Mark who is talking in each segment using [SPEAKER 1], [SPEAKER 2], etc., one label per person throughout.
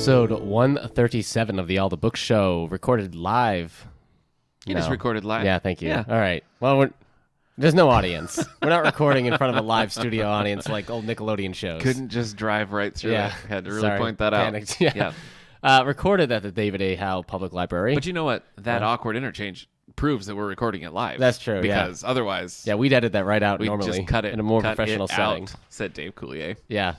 [SPEAKER 1] episode 137 of the All the Books Show, recorded live.
[SPEAKER 2] It is recorded live.
[SPEAKER 1] Yeah, thank you.
[SPEAKER 2] Yeah.
[SPEAKER 1] All right. Well, there's no audience. We're not recording in front of a live studio audience like old Nickelodeon shows.
[SPEAKER 2] Couldn't just drive right through it. Had to really point that
[SPEAKER 1] Panicked.
[SPEAKER 2] out.
[SPEAKER 1] Yeah. Recorded at the David A. Howe Public Library.
[SPEAKER 2] But you know what? That awkward interchange proves that we're recording it live.
[SPEAKER 1] That's true,
[SPEAKER 2] because otherwise...
[SPEAKER 1] Yeah, we'd edit that right out
[SPEAKER 2] we'd
[SPEAKER 1] normally.
[SPEAKER 2] Just cut it
[SPEAKER 1] in a more professional setting.
[SPEAKER 2] Out, said Dave Coulier.
[SPEAKER 1] Yeah.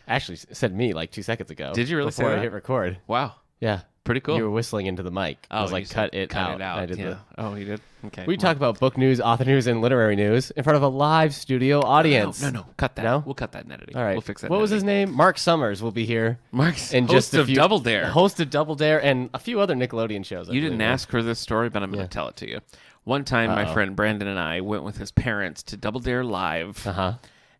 [SPEAKER 1] Actually, said me like 2 seconds ago.
[SPEAKER 2] Did you really say
[SPEAKER 1] before
[SPEAKER 2] that?
[SPEAKER 1] I hit record.
[SPEAKER 2] Wow.
[SPEAKER 1] Yeah.
[SPEAKER 2] Pretty cool.
[SPEAKER 1] You were whistling into the mic. I was like, cut it out.
[SPEAKER 2] I did Oh, you did? Okay.
[SPEAKER 1] We talk about book news, author news, and literary news in front of a live studio audience.
[SPEAKER 2] No. Cut that.
[SPEAKER 1] No?
[SPEAKER 2] We'll cut that in editing.
[SPEAKER 1] All right.
[SPEAKER 2] We'll fix that.
[SPEAKER 1] What was his name? Mark Summers will be here.
[SPEAKER 2] Mark's
[SPEAKER 1] in
[SPEAKER 2] host of Double Dare.
[SPEAKER 1] Host of Double Dare and a few other Nickelodeon shows.
[SPEAKER 2] You didn't ask for this story, but I'm going to tell it to you. One time, my friend Brandon and I went with his parents to Double Dare Live.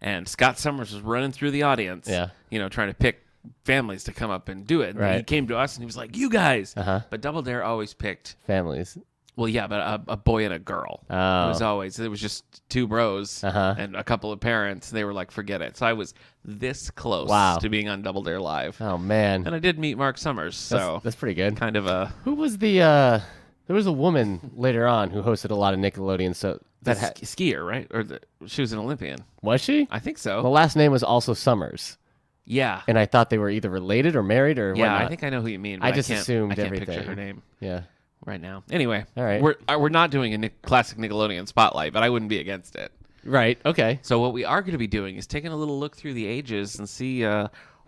[SPEAKER 2] And Scott Summers was running through the audience.
[SPEAKER 1] Yeah.
[SPEAKER 2] You know, trying to pick families to come up and do it. And he came to us and he was like, "You guys." But Double Dare always picked
[SPEAKER 1] families.
[SPEAKER 2] Well, yeah, but a boy and a girl. It was just two bros and a couple of parents. They were like, forget it. So I was this close to being on Double Dare Live.
[SPEAKER 1] Oh, man.
[SPEAKER 2] And I did meet Mark Summers. So
[SPEAKER 1] that's pretty good.
[SPEAKER 2] Kind of a...
[SPEAKER 1] Who was the... there was a woman later on who hosted a lot of Nickelodeon. So
[SPEAKER 2] skier, right? Or she was an Olympian.
[SPEAKER 1] Was she?
[SPEAKER 2] I think so.
[SPEAKER 1] The last name was also Summers.
[SPEAKER 2] Yeah.
[SPEAKER 1] And I thought they were either related or married or whatnot.
[SPEAKER 2] I think I know who you mean.
[SPEAKER 1] I just assumed everything.
[SPEAKER 2] I can't picture her name.
[SPEAKER 1] Yeah.
[SPEAKER 2] Right now. Anyway.
[SPEAKER 1] All right.
[SPEAKER 2] We're not doing a classic Nickelodeon spotlight, but I wouldn't be against it.
[SPEAKER 1] Right. Okay.
[SPEAKER 2] So what we are going to be doing is taking a little look through the ages and see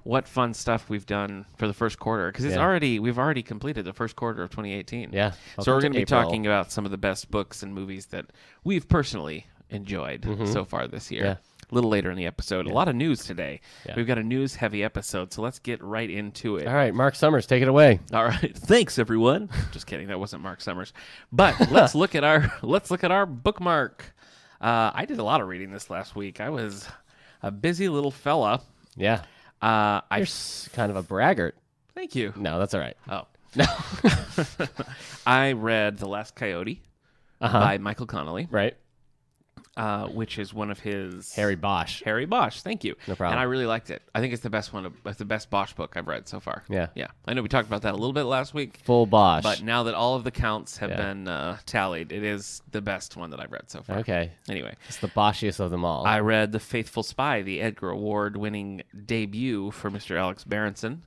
[SPEAKER 2] what fun stuff we've done for the first quarter, because we've already completed the first quarter of 2018.
[SPEAKER 1] Yeah.
[SPEAKER 2] So we're going to be talking about some of the best books and movies that we've personally enjoyed so far this year.
[SPEAKER 1] Yeah.
[SPEAKER 2] A little later in the episode. A lot of news today. Yeah. We've got a news-heavy episode, so let's get right into it.
[SPEAKER 1] All right, Mark Summers, take it away.
[SPEAKER 2] All right, thanks everyone. Just kidding, that wasn't Mark Summers. But let's look at our bookmark. I did a lot of reading this last week. I was a busy little fella.
[SPEAKER 1] Yeah. You're kind of a braggart.
[SPEAKER 2] Thank you.
[SPEAKER 1] No, that's all right.
[SPEAKER 2] Oh no. I read The Last Coyote by Michael Connelly.
[SPEAKER 1] Right.
[SPEAKER 2] Which is one of his...
[SPEAKER 1] Harry Bosch.
[SPEAKER 2] Thank you.
[SPEAKER 1] No problem.
[SPEAKER 2] And I really liked it. I think it's the best one. It's the best Bosch book I've read so far.
[SPEAKER 1] Yeah.
[SPEAKER 2] Yeah. I know we talked about that a little bit last week.
[SPEAKER 1] Full Bosch.
[SPEAKER 2] But now that all of the counts have been tallied, it is the best one that I've read so far.
[SPEAKER 1] Okay.
[SPEAKER 2] Anyway.
[SPEAKER 1] It's the Boschiest of them all.
[SPEAKER 2] I read The Faithful Spy, the Edgar Award-winning debut for Mr. Alex Berenson.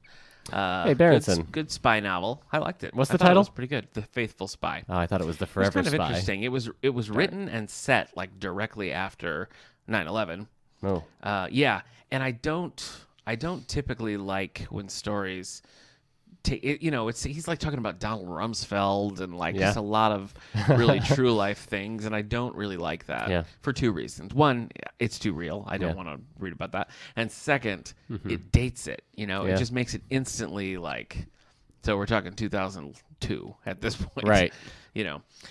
[SPEAKER 1] Hey, Berenson.
[SPEAKER 2] Good spy novel. I liked it.
[SPEAKER 1] What's the title?
[SPEAKER 2] It was pretty good. The Faithful Spy.
[SPEAKER 1] Oh, I thought it was The Forever Spy.
[SPEAKER 2] It was kind of interesting. It was written and set like directly after 9/11.
[SPEAKER 1] Oh.
[SPEAKER 2] Yeah, and I don't typically like when stories he's like talking about Donald Rumsfeld and like just a lot of really true life things, and I don't really like that for two reasons. One, it's too real. I don't want to read about that. And second, it dates it. It just makes it instantly like. So we're talking 2002 at this point,
[SPEAKER 1] right?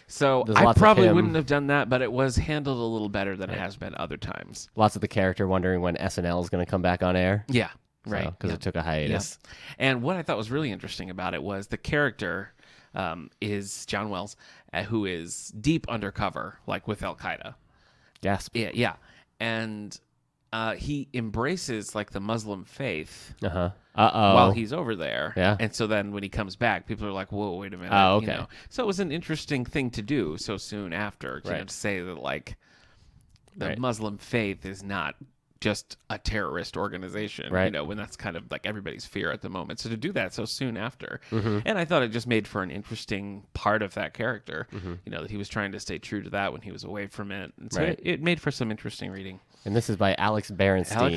[SPEAKER 2] So I probably wouldn't have done that, but it was handled a little better than it has been other times.
[SPEAKER 1] Lots of the character wondering when SNL is going to come back on air.
[SPEAKER 2] Yeah. Right,
[SPEAKER 1] because it took a hiatus.
[SPEAKER 2] Yeah. And what I thought was really interesting about it was the character is John Wells, who is deep undercover, like with Al Qaeda.
[SPEAKER 1] Gasp.
[SPEAKER 2] Yeah. And he embraces like the Muslim faith while he's over there.
[SPEAKER 1] Yeah.
[SPEAKER 2] And so then when he comes back, people are like, "Whoa, wait a minute."
[SPEAKER 1] Oh, okay.
[SPEAKER 2] So it was an interesting thing to do so soon after, to say that like the Muslim faith is not just a terrorist organization, when that's kind of like everybody's fear at the moment. So to do that so soon after, and I thought it just made for an interesting part of that character, that he was trying to stay true to that when he was away from it. And so it made for some interesting reading.
[SPEAKER 1] And this is by Alex Berenson.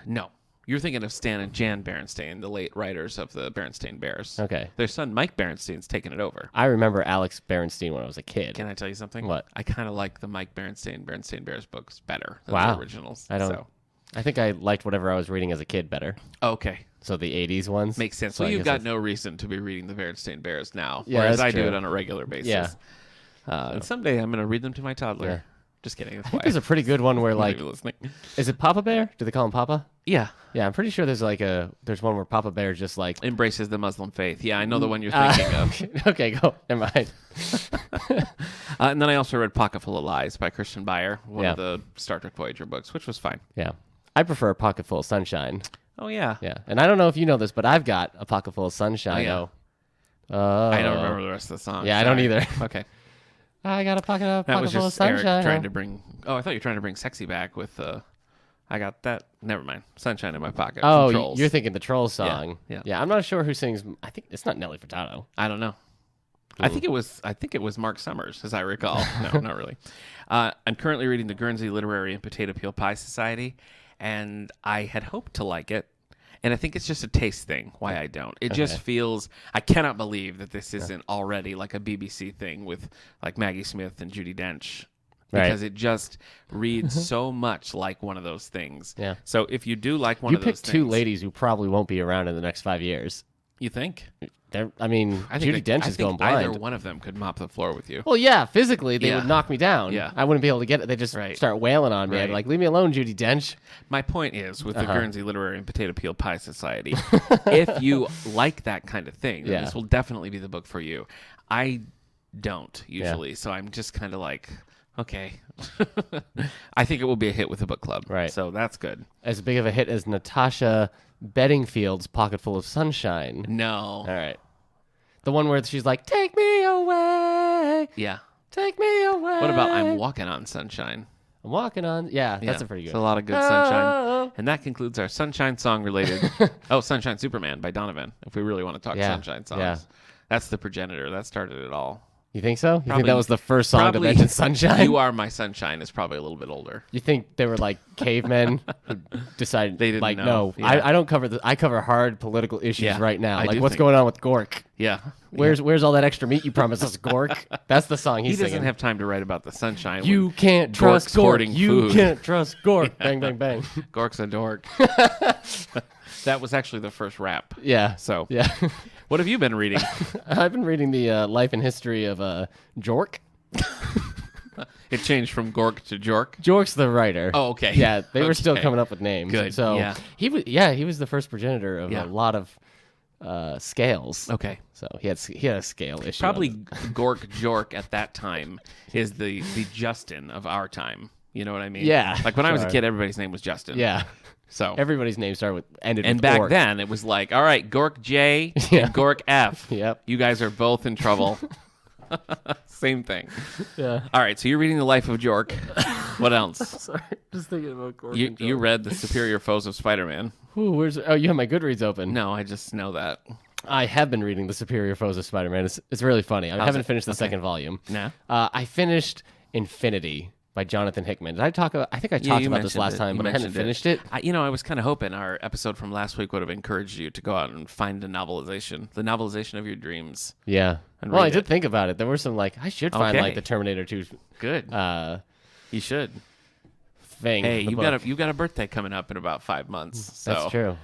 [SPEAKER 2] No. You're thinking of Stan and Jan Berenstain, the late writers of the Berenstain Bears.
[SPEAKER 1] Okay.
[SPEAKER 2] Their son, Mike Berenstein's taken it over.
[SPEAKER 1] I remember Alex Berenstein when I was a kid.
[SPEAKER 2] Can I tell you something?
[SPEAKER 1] What?
[SPEAKER 2] I kind of like the Mike Berenstain Bears books better than the originals.
[SPEAKER 1] I think I liked whatever I was reading as a kid better.
[SPEAKER 2] Okay.
[SPEAKER 1] So the 80s ones?
[SPEAKER 2] Makes sense. So you've got no reason to be reading the Berenstain Bears now,
[SPEAKER 1] yeah,
[SPEAKER 2] whereas I do it on a regular basis.
[SPEAKER 1] Yeah.
[SPEAKER 2] And someday I'm going to read them to my toddler. Yeah. Just kidding.
[SPEAKER 1] I think there's a pretty good one where like, is it Papa Bear? Do they call him Papa?
[SPEAKER 2] Yeah.
[SPEAKER 1] Yeah, I'm pretty sure there's one where Papa Bear just like
[SPEAKER 2] embraces the Muslim faith. Yeah, I know the one you're thinking of.
[SPEAKER 1] Okay, go. Never mind.
[SPEAKER 2] And then I also read Pocket Full of Lies by Christian Byer, one of the Star Trek Voyager books, which was fine.
[SPEAKER 1] Yeah. I prefer Pocket Full of Sunshine.
[SPEAKER 2] Oh, yeah.
[SPEAKER 1] Yeah, and I don't know if you know this, but I've got a pocket full of sunshine.
[SPEAKER 2] Oh,
[SPEAKER 1] Oh,
[SPEAKER 2] I don't remember the rest of the song.
[SPEAKER 1] Yeah, I don't either.
[SPEAKER 2] Okay.
[SPEAKER 1] I got a pocket
[SPEAKER 2] That was
[SPEAKER 1] full of
[SPEAKER 2] just Eric
[SPEAKER 1] sunshine.
[SPEAKER 2] trying to bring... Oh, I thought you were trying to bring sexy back with... I got that. Never mind. Sunshine in my pocket.
[SPEAKER 1] Oh,
[SPEAKER 2] from Trolls.
[SPEAKER 1] you're thinking the Trolls song.
[SPEAKER 2] Yeah.
[SPEAKER 1] I'm not sure who sings. I think it's not Nelly Furtado.
[SPEAKER 2] I don't know. I think it was Mark Summers, as I recall. No, not really. I'm currently reading the Guernsey Literary and Potato Peel Pie Society, and I had hoped to like it. And I think it's just a taste thing, why I don't. It just feels... I cannot believe that this isn't already like a BBC thing with like Maggie Smith and Judi Dench. Because it just reads so much like one of those things.
[SPEAKER 1] Yeah.
[SPEAKER 2] So if you do like one of those things...
[SPEAKER 1] You picked two ladies who probably won't be around in the next 5 years.
[SPEAKER 2] You think?
[SPEAKER 1] Judi Dench is going blind.
[SPEAKER 2] Either one of them could mop the floor with you.
[SPEAKER 1] Well, yeah, physically they would knock me down.
[SPEAKER 2] Yeah.
[SPEAKER 1] I wouldn't be able to get it. They just start wailing on me. I'd be like, leave me alone, Judi Dench.
[SPEAKER 2] My point is, with the Guernsey Literary and Potato Peel Pie Society, if you like that kind of thing, then this will definitely be the book for you. I don't usually, so I'm just kind of like... Okay. I think it will be a hit with the book club.
[SPEAKER 1] Right.
[SPEAKER 2] So that's good.
[SPEAKER 1] As big of a hit as Natasha Bedingfield's Pocket Full of Sunshine.
[SPEAKER 2] No.
[SPEAKER 1] All right. The one where she's like, take me away.
[SPEAKER 2] Yeah.
[SPEAKER 1] Take me away.
[SPEAKER 2] What about I'm Walking on Sunshine?
[SPEAKER 1] I'm walking on. Yeah, that's a pretty good.
[SPEAKER 2] It's a lot of good sunshine. And that concludes our sunshine song related. Sunshine Superman by Donovan, if we really want to talk sunshine songs. Yeah. That's the progenitor. That started it all.
[SPEAKER 1] You think so? You think that was the first song to mention sunshine?
[SPEAKER 2] You Are My Sunshine is probably a little bit older.
[SPEAKER 1] You think they were like cavemen who decided
[SPEAKER 2] they didn't
[SPEAKER 1] like,
[SPEAKER 2] know.
[SPEAKER 1] No, I don't cover I cover hard political issues right now. Like what's going on with Gork?
[SPEAKER 2] Yeah.
[SPEAKER 1] Where's all that extra meat you promised us, Gork? That's the song he's singing.
[SPEAKER 2] He doesn't have time to write about the sunshine.
[SPEAKER 1] You can't trust Gork. You
[SPEAKER 2] food.
[SPEAKER 1] Can't trust Gork. Bang, bang, bang.
[SPEAKER 2] Gork's a dork. That was actually the first rap.
[SPEAKER 1] Yeah.
[SPEAKER 2] So.
[SPEAKER 1] Yeah.
[SPEAKER 2] What have you been reading?
[SPEAKER 1] I've been reading the life and history of Jork.
[SPEAKER 2] It changed from Gork to Jork.
[SPEAKER 1] Jork's the writer.
[SPEAKER 2] Oh, okay.
[SPEAKER 1] Yeah, they were still coming up with names.
[SPEAKER 2] Good.
[SPEAKER 1] So he was the first progenitor of a lot of scales.
[SPEAKER 2] Okay.
[SPEAKER 1] So he had a scale issue.
[SPEAKER 2] Probably Gork Jork at that time is the Justin of our time. You know what I mean?
[SPEAKER 1] Yeah.
[SPEAKER 2] Like when I was a kid, everybody's name was Justin.
[SPEAKER 1] Yeah.
[SPEAKER 2] So
[SPEAKER 1] everybody's name ended
[SPEAKER 2] and
[SPEAKER 1] with
[SPEAKER 2] back
[SPEAKER 1] orc.
[SPEAKER 2] then it was like, all right, Gork J and Gork F.
[SPEAKER 1] Yep.
[SPEAKER 2] You guys are both in trouble. Same thing.
[SPEAKER 1] Yeah.
[SPEAKER 2] All right, so you're reading The Life of Jork. What else?
[SPEAKER 1] Sorry, just thinking about Gork.
[SPEAKER 2] You read The Superior Foes of Spider-Man.
[SPEAKER 1] Ooh, you have my Goodreads open.
[SPEAKER 2] No, I just know that.
[SPEAKER 1] I have been reading The Superior Foes of Spider-Man. It's really funny. I haven't finished the second volume.
[SPEAKER 2] No.
[SPEAKER 1] I finished Infinity by Jonathan Hickman. Did I talk about? I think I talked about this last time, but I hadn't finished it.
[SPEAKER 2] I was kind of hoping our episode from last week would have encouraged you to go out and find the novelization of your dreams.
[SPEAKER 1] Yeah. Well, I did think about it. There were some I should find like the Terminator 2.
[SPEAKER 2] Good. You should.
[SPEAKER 1] Thing.
[SPEAKER 2] Hey, you got a birthday coming up in about 5 months. So.
[SPEAKER 1] That's true.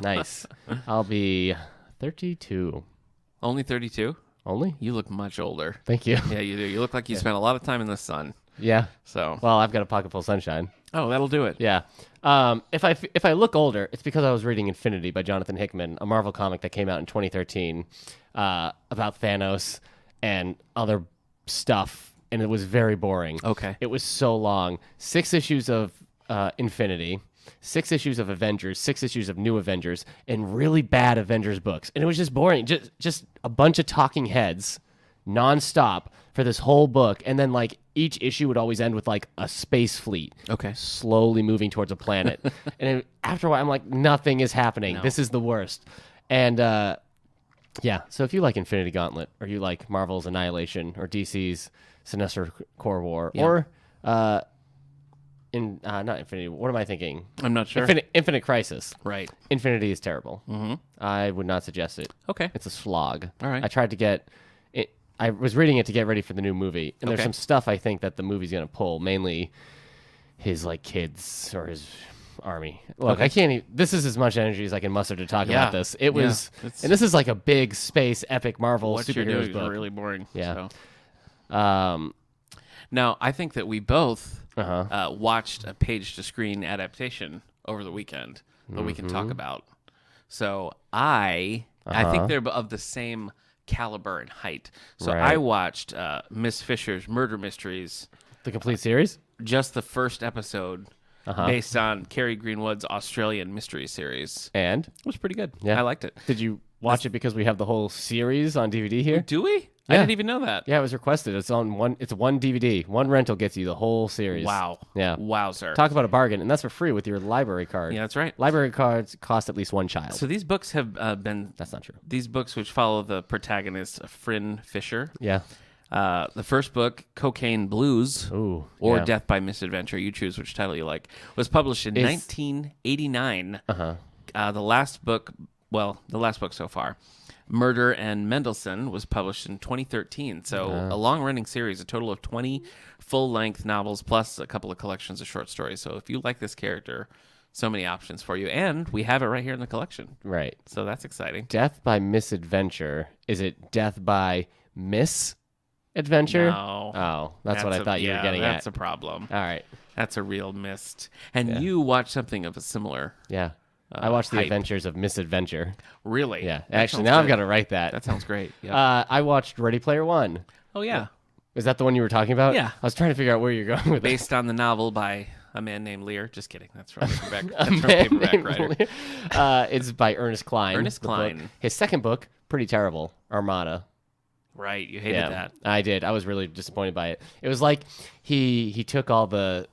[SPEAKER 1] Nice. I'll be 32.
[SPEAKER 2] Only 32?
[SPEAKER 1] Only?
[SPEAKER 2] You look much older.
[SPEAKER 1] Thank you.
[SPEAKER 2] Yeah, you do. You look like you spent a lot of time in the sun.
[SPEAKER 1] Yeah.
[SPEAKER 2] So.
[SPEAKER 1] Well, I've got a pocket full of sunshine.
[SPEAKER 2] Oh, that'll do it.
[SPEAKER 1] Yeah. If I look older, it's because I was reading Infinity by Jonathan Hickman, a Marvel comic that came out in 2013 about Thanos and other stuff, and it was very boring.
[SPEAKER 2] Okay.
[SPEAKER 1] It was so long. 6 issues of Infinity, 6 issues of Avengers, 6 issues of New Avengers, and really bad Avengers books. And it was just boring. Just a bunch of talking heads nonstop for this whole book, and then each issue would always end with a space fleet slowly moving towards a planet. And after a while I'm like, nothing is happening. No. This is the worst. And so if you like Infinity Gauntlet, or you like Marvel's Annihilation, or DC's Sinestro Corps War, or not Infinity, what am I thinking?
[SPEAKER 2] I'm not sure.
[SPEAKER 1] Infinite Crisis.
[SPEAKER 2] Right.
[SPEAKER 1] Infinity is terrible.
[SPEAKER 2] Mm-hmm.
[SPEAKER 1] I would not suggest it.
[SPEAKER 2] Okay.
[SPEAKER 1] It's a slog.
[SPEAKER 2] All right.
[SPEAKER 1] I tried to get it. I was reading it to get ready for the new movie, and there's some stuff I think that the movie's going to pull, mainly his kids or his army. Look, I can't even, this is as much energy as I can muster to talk about this. It was, and this is a big space epic Marvel superheroes book.
[SPEAKER 2] Is really boring.
[SPEAKER 1] Yeah.
[SPEAKER 2] So. Now, I think that we both watched a page-to-screen adaptation over the weekend that we can talk about. So I think they're of the same caliber and height. So I watched Miss Fisher's Murder Mysteries.
[SPEAKER 1] The complete series?
[SPEAKER 2] Just the first episode. based on Kerry Greenwood's Australian mystery series.
[SPEAKER 1] And
[SPEAKER 2] It was pretty good.
[SPEAKER 1] Yeah.
[SPEAKER 2] I liked it.
[SPEAKER 1] did you watch it because we have the whole series on DVD here?
[SPEAKER 2] Do we? I
[SPEAKER 1] Yeah.
[SPEAKER 2] didn't even know that.
[SPEAKER 1] Yeah, it was requested. It's on one. It's one DVD. One rental gets you the whole series.
[SPEAKER 2] Wow.
[SPEAKER 1] Yeah.
[SPEAKER 2] Wowzer.
[SPEAKER 1] Talk about a bargain, and that's for free with your library card.
[SPEAKER 2] Yeah, that's right.
[SPEAKER 1] Library cards cost at least one child.
[SPEAKER 2] So these books have been...
[SPEAKER 1] That's not true.
[SPEAKER 2] These books, which follow the protagonist, Fryn Fisher.
[SPEAKER 1] Yeah.
[SPEAKER 2] The first book, Cocaine Blues,
[SPEAKER 1] Ooh.
[SPEAKER 2] or
[SPEAKER 1] yeah.
[SPEAKER 2] Death by Misadventure, you choose which title you like, was published in 1989. The last book so far, Murder and Mendelssohn, was published in 2013. So a long-running series, a total of 20 full-length novels, plus a couple of collections of short stories. So if you like this character, so many options for you. And we have it right here in the collection.
[SPEAKER 1] Right.
[SPEAKER 2] So that's exciting.
[SPEAKER 1] Death by Misadventure. Is it Death by Misadventure?
[SPEAKER 2] No.
[SPEAKER 1] Oh, that's what I thought you were getting at.
[SPEAKER 2] That's a problem.
[SPEAKER 1] All right.
[SPEAKER 2] That's a real mist. And you watched something of a similar...
[SPEAKER 1] Yeah. I watched The
[SPEAKER 2] hype.
[SPEAKER 1] Adventures of Misadventure.
[SPEAKER 2] Really?
[SPEAKER 1] Yeah.
[SPEAKER 2] That
[SPEAKER 1] Actually,
[SPEAKER 2] sounds
[SPEAKER 1] now I've
[SPEAKER 2] good.
[SPEAKER 1] got to write that.
[SPEAKER 2] That sounds great. Yeah.
[SPEAKER 1] I watched Ready Player One.
[SPEAKER 2] Oh, yeah.
[SPEAKER 1] Is that the one you were talking about?
[SPEAKER 2] Yeah.
[SPEAKER 1] I was trying to figure out where you're going with it.
[SPEAKER 2] Based on the novel by a man named Lear. Just kidding. That's from Paperback Writer.
[SPEAKER 1] It's by Ernest Cline.
[SPEAKER 2] Ernest
[SPEAKER 1] the book.
[SPEAKER 2] Cline.
[SPEAKER 1] His second book, pretty terrible. Armada.
[SPEAKER 2] Right. You hated that.
[SPEAKER 1] I did. I was really disappointed by it. It was like he took all the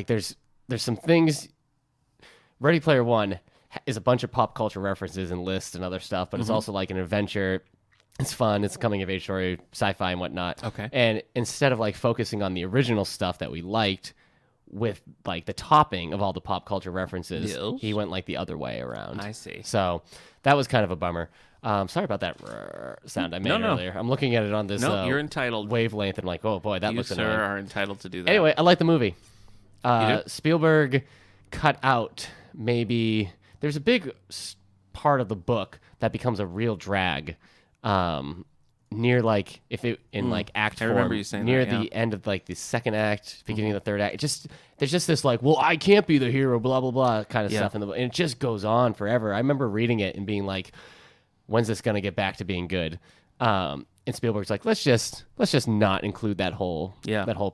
[SPEAKER 1] there's some things. Ready Player One is a bunch of pop culture references and lists and other stuff, but it's also like an adventure. It's fun. It's a coming of age story, sci-fi and whatnot.
[SPEAKER 2] Okay.
[SPEAKER 1] And instead of focusing on the original stuff that we liked with the topping of all the pop culture references,
[SPEAKER 2] Yes.
[SPEAKER 1] he went the other way around.
[SPEAKER 2] I see.
[SPEAKER 1] So that was kind of a bummer. Sorry about that sound I made
[SPEAKER 2] No.
[SPEAKER 1] earlier. I'm looking at it on this
[SPEAKER 2] No, you're entitled.
[SPEAKER 1] wavelength and oh boy, that
[SPEAKER 2] You,
[SPEAKER 1] looks
[SPEAKER 2] sir,
[SPEAKER 1] annoying.
[SPEAKER 2] are entitled to do that.
[SPEAKER 1] Anyway, I like the movie.
[SPEAKER 2] You do?
[SPEAKER 1] Spielberg cut out maybe there's a big part of the book that becomes a real drag. Near if it in act
[SPEAKER 2] I
[SPEAKER 1] form,
[SPEAKER 2] remember you saying
[SPEAKER 1] near
[SPEAKER 2] that, yeah.
[SPEAKER 1] the end of the second act, beginning of the third act, there's just this well, I can't be the hero, blah blah blah kind of stuff in the book, and it just goes on forever. I remember reading it and being when's this gonna get back to being good? And Spielberg's let's just not include that whole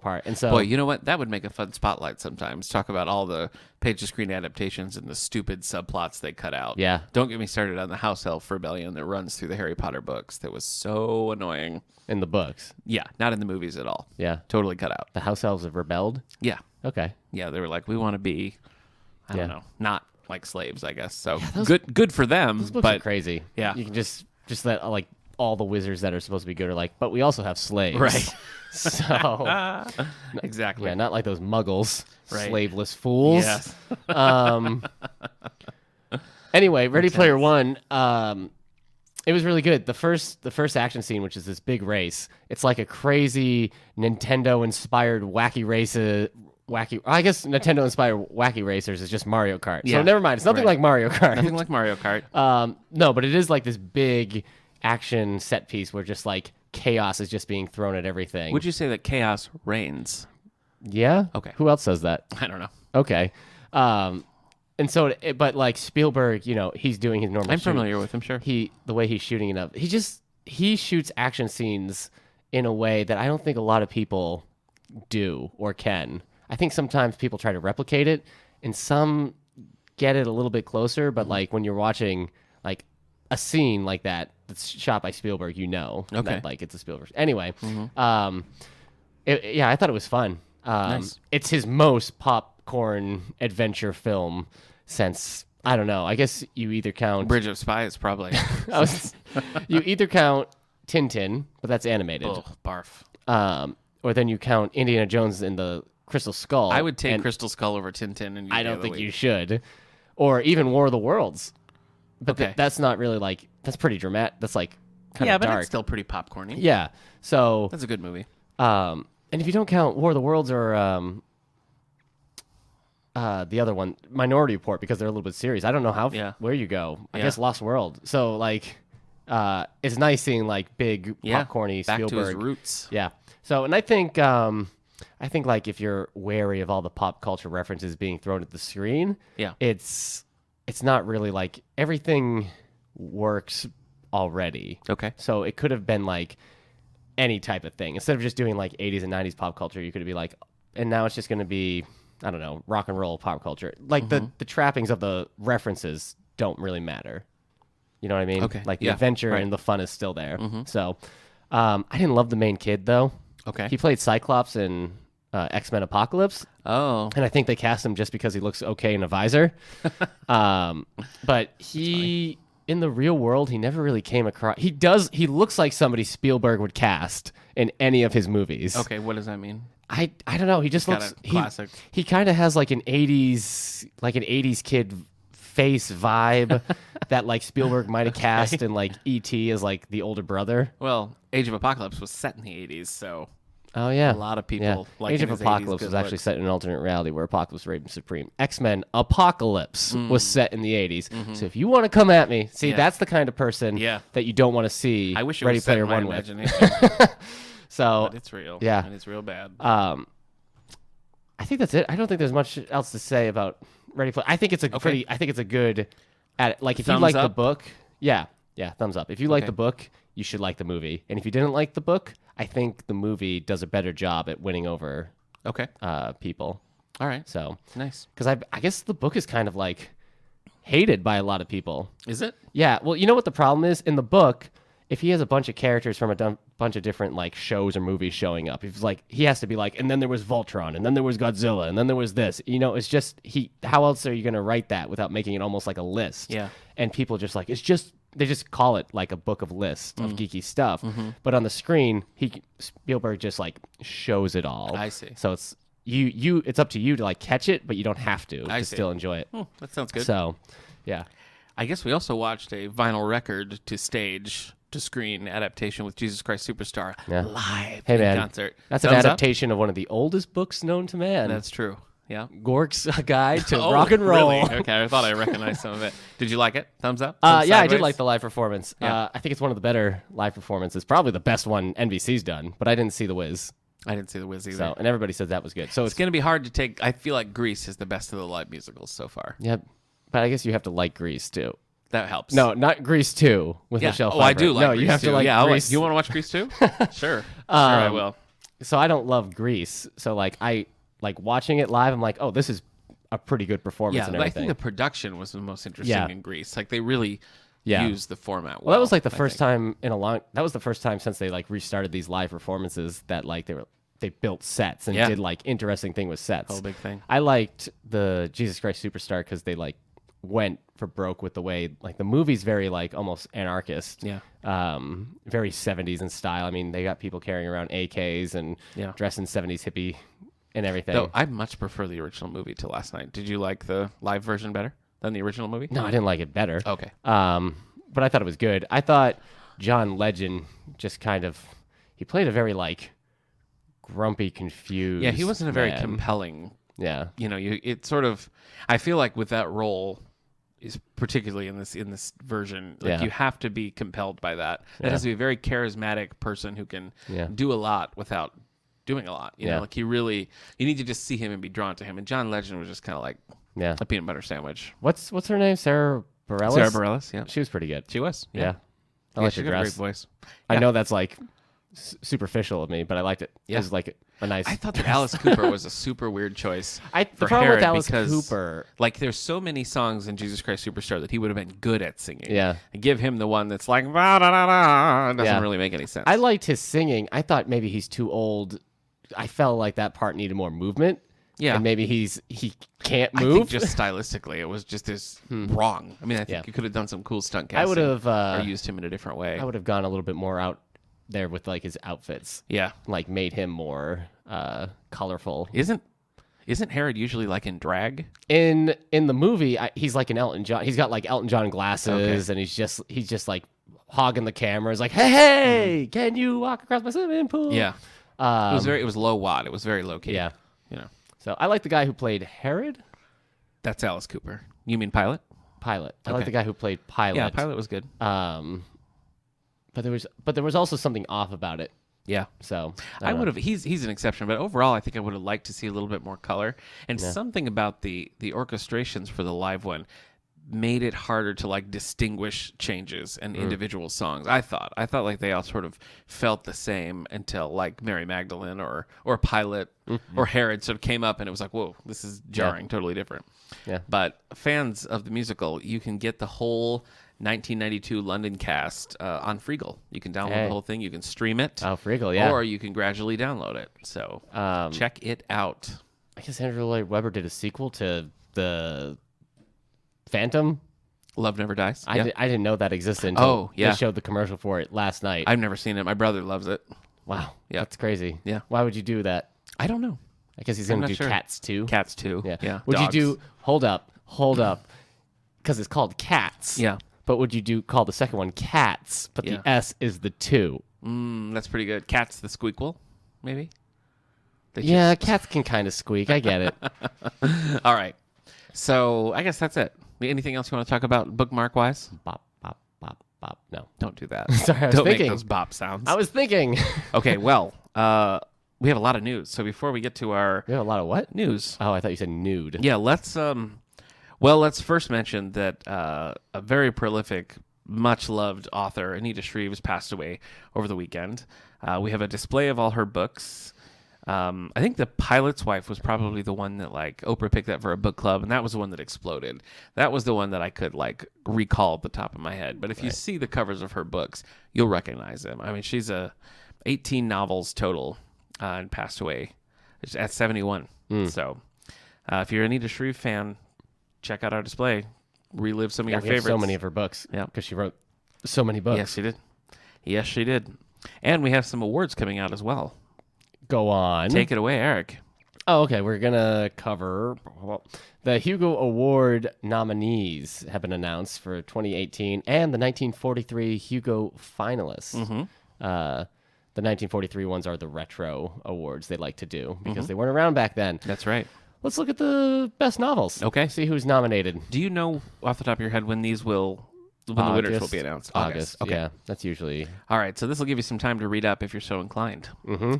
[SPEAKER 1] part. And so
[SPEAKER 2] Boy, you know what? That would make a fun spotlight sometimes. Talk about all the page-to-screen adaptations and the stupid subplots they cut out.
[SPEAKER 1] Yeah.
[SPEAKER 2] Don't get me started on the House Elf Rebellion that runs through the Harry Potter books. That was so annoying.
[SPEAKER 1] in the books,
[SPEAKER 2] Yeah, not in the movies at all.
[SPEAKER 1] yeah,
[SPEAKER 2] Totally cut out.
[SPEAKER 1] the house elves have rebelled.
[SPEAKER 2] Yeah.
[SPEAKER 1] Okay,
[SPEAKER 2] Yeah, they were we want to be, I don't
[SPEAKER 1] Yeah.
[SPEAKER 2] know, not like slaves, I guess. So
[SPEAKER 1] those-
[SPEAKER 2] good for them.
[SPEAKER 1] those books
[SPEAKER 2] but
[SPEAKER 1] are crazy.
[SPEAKER 2] yeah.
[SPEAKER 1] you can just let all the wizards that are supposed to be good are but we also have slaves,
[SPEAKER 2] Right.
[SPEAKER 1] So
[SPEAKER 2] Exactly.
[SPEAKER 1] yeah, not like those muggles,
[SPEAKER 2] Right.
[SPEAKER 1] slaveless fools.
[SPEAKER 2] Yes.
[SPEAKER 1] Anyway, Ready Player One, it was really good. The first action scene, which is this big race, it's like a crazy Nintendo-inspired wacky race. I guess Nintendo-inspired wacky racers is just Mario Kart.
[SPEAKER 2] Yeah.
[SPEAKER 1] So never mind. It's nothing
[SPEAKER 2] Right.
[SPEAKER 1] like Mario Kart.
[SPEAKER 2] Nothing like Mario Kart.
[SPEAKER 1] No, but it is this big action set piece where just chaos is just being thrown at everything.
[SPEAKER 2] Would you say that chaos reigns?
[SPEAKER 1] Yeah.
[SPEAKER 2] Okay.
[SPEAKER 1] Who else says that?
[SPEAKER 2] I don't know.
[SPEAKER 1] Okay. And so, but Spielberg, he's doing his normal.
[SPEAKER 2] I'm
[SPEAKER 1] shooting.
[SPEAKER 2] familiar with him, sure.
[SPEAKER 1] The way he's shooting it up, he shoots action scenes in a way that I don't think a lot of people do or can. I think sometimes people try to replicate it, and some get it a little bit closer. But when you're watching a scene like that that's shot by Spielberg,
[SPEAKER 2] Okay.
[SPEAKER 1] that it's a Spielberg. Anyway, I thought it was fun.
[SPEAKER 2] Nice.
[SPEAKER 1] It's his most popcorn adventure film since, I don't know. I guess you either count
[SPEAKER 2] Bridge of Spies, probably.
[SPEAKER 1] you either count Tintin, but that's animated,
[SPEAKER 2] Oh, barf.
[SPEAKER 1] or then you count Indiana Jones and the Crystal Skull.
[SPEAKER 2] I would take
[SPEAKER 1] and
[SPEAKER 2] Crystal Skull over Tintin. And
[SPEAKER 1] I don't think you should, or even War of the Worlds. But
[SPEAKER 2] Okay.
[SPEAKER 1] that's not really that's pretty dramatic. That's kind
[SPEAKER 2] Yeah,
[SPEAKER 1] of
[SPEAKER 2] but
[SPEAKER 1] dark.
[SPEAKER 2] it's still pretty popcorny.
[SPEAKER 1] Yeah. So,
[SPEAKER 2] That's a good movie.
[SPEAKER 1] and if you don't count War of the Worlds or the other one, Minority Report, because they're a little bit serious. I don't know where you go. I
[SPEAKER 2] Yeah.
[SPEAKER 1] guess Lost World. So it's nice seeing big popcorny
[SPEAKER 2] Back
[SPEAKER 1] Spielberg.
[SPEAKER 2] to his roots.
[SPEAKER 1] Yeah. So, and I think if you're wary of all the pop culture references being thrown at the screen,
[SPEAKER 2] Yeah.
[SPEAKER 1] it's not really everything works already.
[SPEAKER 2] Okay.
[SPEAKER 1] So it could have been any type of thing. Instead of just doing 80s and 90s pop culture, you could be and now it's just going to be I don't know, rock and roll pop culture. Like the trappings of the references don't really matter. You know what I mean?
[SPEAKER 2] Okay.
[SPEAKER 1] Like the adventure
[SPEAKER 2] right.
[SPEAKER 1] and the fun is still there. So I didn't love the main kid though.
[SPEAKER 2] Okay.
[SPEAKER 1] He played Cyclops in X-Men Apocalypse.
[SPEAKER 2] Oh.
[SPEAKER 1] And I think they cast him just because he looks okay in a visor. But he, in the real world, he never really came across. He looks like somebody Spielberg would cast in any of his movies.
[SPEAKER 2] Okay, what does that mean?
[SPEAKER 1] I don't know. He just looks
[SPEAKER 2] classic.
[SPEAKER 1] He kind of has like an 80s kid face vibe that like Spielberg might have cast in like E.T. as like the older brother.
[SPEAKER 2] Well, Age of Apocalypse was set in the 80s, so
[SPEAKER 1] Oh yeah,
[SPEAKER 2] a lot of people like
[SPEAKER 1] Age
[SPEAKER 2] in
[SPEAKER 1] of
[SPEAKER 2] his
[SPEAKER 1] Apocalypse
[SPEAKER 2] 80s
[SPEAKER 1] was actually set in an alternate reality where Apocalypse reigned supreme. X-Men Apocalypse was set in the 80s. So if you want to come at me, see, that's the kind of person that you don't want to see.
[SPEAKER 2] I wish it
[SPEAKER 1] Ready
[SPEAKER 2] was set
[SPEAKER 1] Player
[SPEAKER 2] in my
[SPEAKER 1] One with.
[SPEAKER 2] imagination.
[SPEAKER 1] So
[SPEAKER 2] But it's real.
[SPEAKER 1] Yeah.
[SPEAKER 2] And it's real bad.
[SPEAKER 1] I think that's it. I don't think there's much else to say about Ready Player. I think it's a good. Like if you
[SPEAKER 2] Thumbs
[SPEAKER 1] like the
[SPEAKER 2] up?
[SPEAKER 1] book, yeah, thumbs up. If you like the book, you should like the movie. And if you didn't like the book, I think the movie does a better job at winning over
[SPEAKER 2] Okay.
[SPEAKER 1] people.
[SPEAKER 2] All right.
[SPEAKER 1] So
[SPEAKER 2] Nice.
[SPEAKER 1] because I guess the book is kind of like hated by a lot of people.
[SPEAKER 2] Is it?
[SPEAKER 1] Yeah. Well, you know what the problem is in the book. If he has a bunch of characters from a bunch of different like shows or movies showing up, he's like he has to be like, and then there was Voltron, and then there was Godzilla, and then there was this. You know, it's just how else are you going to write that without making it almost like a list?
[SPEAKER 2] Yeah.
[SPEAKER 1] And people just like they just call it like a book of list of geeky stuff. But on the screen, Spielberg just like shows it all.
[SPEAKER 2] I see.
[SPEAKER 1] So it's it's up to you to like catch it, but you don't have to still enjoy it.
[SPEAKER 2] That sounds good.
[SPEAKER 1] So, yeah.
[SPEAKER 2] I guess we also watched a vinyl record to stage to screen adaptation with Jesus Christ Superstar live
[SPEAKER 1] Hey
[SPEAKER 2] in
[SPEAKER 1] man,
[SPEAKER 2] concert.
[SPEAKER 1] that's an
[SPEAKER 2] Thumbs up?
[SPEAKER 1] adaptation of one of the oldest books known to man.
[SPEAKER 2] That's true. Yeah.
[SPEAKER 1] Gork's Guide to Rock and Roll.
[SPEAKER 2] Really? Okay, I thought I recognized some of it. Did you like it? Thumbs up?
[SPEAKER 1] Yeah, I
[SPEAKER 2] Sideways?
[SPEAKER 1] did like the live performance.
[SPEAKER 2] Yeah.
[SPEAKER 1] I think it's one of the better live performances. Probably the best one NBC's done, but I didn't see The Wiz.
[SPEAKER 2] I didn't see The Wiz either.
[SPEAKER 1] So, and everybody said that was good. So
[SPEAKER 2] It's going to be hard to take. I feel like Grease is the best of the live musicals so far.
[SPEAKER 1] yeah, but I guess you have to like Grease too.
[SPEAKER 2] That helps.
[SPEAKER 1] No, not Grease 2 with
[SPEAKER 2] Yeah.
[SPEAKER 1] Michelle
[SPEAKER 2] Oh,
[SPEAKER 1] Pfeiffer.
[SPEAKER 2] I do like
[SPEAKER 1] no,
[SPEAKER 2] Grease
[SPEAKER 1] you have
[SPEAKER 2] too.
[SPEAKER 1] to like
[SPEAKER 2] yeah,
[SPEAKER 1] Grease.
[SPEAKER 2] You want to watch Grease too? Sure. I will.
[SPEAKER 1] So I don't love Grease. So like I like watching it live. I'm like, oh, this is a pretty good performance
[SPEAKER 2] Yeah,
[SPEAKER 1] and
[SPEAKER 2] but I
[SPEAKER 1] everything.
[SPEAKER 2] think the production was the most interesting in Grease. Like they really used the format well.
[SPEAKER 1] Well, that was like the
[SPEAKER 2] I
[SPEAKER 1] first
[SPEAKER 2] think.
[SPEAKER 1] time that was the first time since they like restarted these live performances that like they built sets and
[SPEAKER 2] Yeah.
[SPEAKER 1] did like interesting thing with sets.
[SPEAKER 2] Whole big thing.
[SPEAKER 1] I liked the Jesus Christ Superstar because they like went for broke with the way like the movie's very like almost anarchist.
[SPEAKER 2] Yeah.
[SPEAKER 1] Very 70s in style. I mean, they got people carrying around AKs and dressed in 70s hippie and everything.
[SPEAKER 2] Though I much prefer the original movie to last night. Did you like the live version better than the original movie?
[SPEAKER 1] No, I didn't like it better.
[SPEAKER 2] Okay.
[SPEAKER 1] But I thought it was good. I thought John Legend just kind of he played a very like grumpy, confused.
[SPEAKER 2] Yeah, he wasn't a very
[SPEAKER 1] man.
[SPEAKER 2] compelling.
[SPEAKER 1] Yeah.
[SPEAKER 2] You know, it sort of. I feel like with that role, is particularly in this version, like you have to be compelled by that. It has to be a very charismatic person who can do a lot without doing a lot. You know, like you need to just see him and be drawn to him. And John Legend was just kind of like a peanut butter sandwich.
[SPEAKER 1] What's her name? Sarah Bareilles?
[SPEAKER 2] Sarah Bareilles, yeah.
[SPEAKER 1] She was pretty good.
[SPEAKER 2] She was.
[SPEAKER 1] Yeah. I
[SPEAKER 2] Yeah,
[SPEAKER 1] liked
[SPEAKER 2] she
[SPEAKER 1] her
[SPEAKER 2] got a great
[SPEAKER 1] dress.
[SPEAKER 2] voice.
[SPEAKER 1] I know that's like superficial of me, but I liked it.
[SPEAKER 2] Yeah.
[SPEAKER 1] It was like a nice.
[SPEAKER 2] I thought that Alice Cooper was a super weird choice.
[SPEAKER 1] The
[SPEAKER 2] for
[SPEAKER 1] problem
[SPEAKER 2] Herod
[SPEAKER 1] with Alice
[SPEAKER 2] because,
[SPEAKER 1] Cooper.
[SPEAKER 2] like, there's so many songs in Jesus Christ Superstar that he would have been good at singing.
[SPEAKER 1] Yeah.
[SPEAKER 2] And give him the one that's like, "Va, da, da, da," doesn't
[SPEAKER 1] Yeah.
[SPEAKER 2] really make any sense.
[SPEAKER 1] I liked his singing. I thought maybe he's too old. I felt like that part needed more movement.
[SPEAKER 2] Yeah.
[SPEAKER 1] And maybe he can't
[SPEAKER 2] I
[SPEAKER 1] move.
[SPEAKER 2] think just stylistically, it was just as wrong. I mean, I think you could have done some cool stunt casting.
[SPEAKER 1] I would have
[SPEAKER 2] or used him in a different way.
[SPEAKER 1] I would have gone a little bit more out there with like his outfits.
[SPEAKER 2] Yeah.
[SPEAKER 1] Like made him more colorful.
[SPEAKER 2] Isn't Herod usually like in drag?
[SPEAKER 1] In the movie, he's like an Elton John. He's got like Elton John glasses, and he's just like hogging the camera. He's like, hey, can you walk across my swimming pool?
[SPEAKER 2] Yeah. It was low watt. It was very low key.
[SPEAKER 1] Yeah.
[SPEAKER 2] You know.
[SPEAKER 1] So I like the guy who played Herod.
[SPEAKER 2] That's Alice Cooper. You mean Pilate?
[SPEAKER 1] Pilate. I like the guy who played Pilate.
[SPEAKER 2] Yeah, Pilate was good.
[SPEAKER 1] But there was also something off about it.
[SPEAKER 2] Yeah.
[SPEAKER 1] So
[SPEAKER 2] I would have. He's an exception, but overall, I think I would have liked to see a little bit more color and something about the orchestrations for the live one. made it harder to like distinguish changes and individual songs. I thought like they all sort of felt the same until like Mary Magdalene or Pilate or Herod sort of came up, and it was like, whoa, this is jarring, totally different.
[SPEAKER 1] Yeah.
[SPEAKER 2] But fans of the musical, you can get the whole 1992 London cast on Freegal. You can download the whole thing. You can stream it.
[SPEAKER 1] Oh, Freegal, yeah.
[SPEAKER 2] Or you can gradually download it. So check it out.
[SPEAKER 1] I guess Andrew Lloyd Webber did a sequel to the Phantom.
[SPEAKER 2] Love Never Dies.
[SPEAKER 1] I didn't know that existed until
[SPEAKER 2] yeah.
[SPEAKER 1] they showed the commercial for it last night.
[SPEAKER 2] I've never seen it. My brother loves it.
[SPEAKER 1] Wow.
[SPEAKER 2] Yeah.
[SPEAKER 1] That's crazy.
[SPEAKER 2] Yeah.
[SPEAKER 1] Why would you do that?
[SPEAKER 2] I don't know.
[SPEAKER 1] I guess he's going to do
[SPEAKER 2] sure.
[SPEAKER 1] Cats too.
[SPEAKER 2] Cats too.
[SPEAKER 1] Yeah.
[SPEAKER 2] Dogs.
[SPEAKER 1] Would you do hold up, because it's called Cats.
[SPEAKER 2] Yeah.
[SPEAKER 1] But would you call the second one Cats, but the S is the 2?
[SPEAKER 2] That's pretty good. Cats the Squeakquel, maybe?
[SPEAKER 1] Cats can kind of squeak. I get it.
[SPEAKER 2] All right. So I guess that's it. Anything else you want to talk about bookmark-wise?
[SPEAKER 1] Bop, bop, bop, bop. No.
[SPEAKER 2] Don't do that.
[SPEAKER 1] Sorry, I was
[SPEAKER 2] Don't
[SPEAKER 1] thinking.
[SPEAKER 2] make those bop sounds.
[SPEAKER 1] I was thinking.
[SPEAKER 2] Okay, well, we have a lot of news. So before we get to our
[SPEAKER 1] We have a lot of what?
[SPEAKER 2] news.
[SPEAKER 1] Oh, I thought you said nude.
[SPEAKER 2] Yeah, let's first mention that a very prolific, much-loved author, Anita Shreve, passed away over the weekend. We have a display of all her books. I think The Pilot's Wife was probably the one that like Oprah picked up for a book club, and that was the one that exploded. That was the one that I could like recall at the top of my head. But if you see the covers of her books, you'll recognize them. I mean, she's 18 novels total and passed away at 71. So if you're an Anita Shreve fan, check out our display. Relive some of your
[SPEAKER 1] We have
[SPEAKER 2] favorites.
[SPEAKER 1] so many of her books.
[SPEAKER 2] Yeah.
[SPEAKER 1] Because she wrote so many books.
[SPEAKER 2] Yes, she did. Yes, she did. And we have some awards coming out as well.
[SPEAKER 1] Go on.
[SPEAKER 2] Take it away, Eric.
[SPEAKER 1] Oh, okay. We're going to cover the Hugo Award nominees have been announced for 2018 and the 1943 Hugo finalists. The 1943 ones are the retro awards they like to do because they weren't around back then.
[SPEAKER 2] That's right.
[SPEAKER 1] Let's look at the best novels.
[SPEAKER 2] Okay.
[SPEAKER 1] See who's nominated.
[SPEAKER 2] Do you know off the top of your head when the winners will be announced?
[SPEAKER 1] August.
[SPEAKER 2] Okay.
[SPEAKER 1] Yeah, that's usually.
[SPEAKER 2] All right. So this will give you some time to read up if you're so inclined.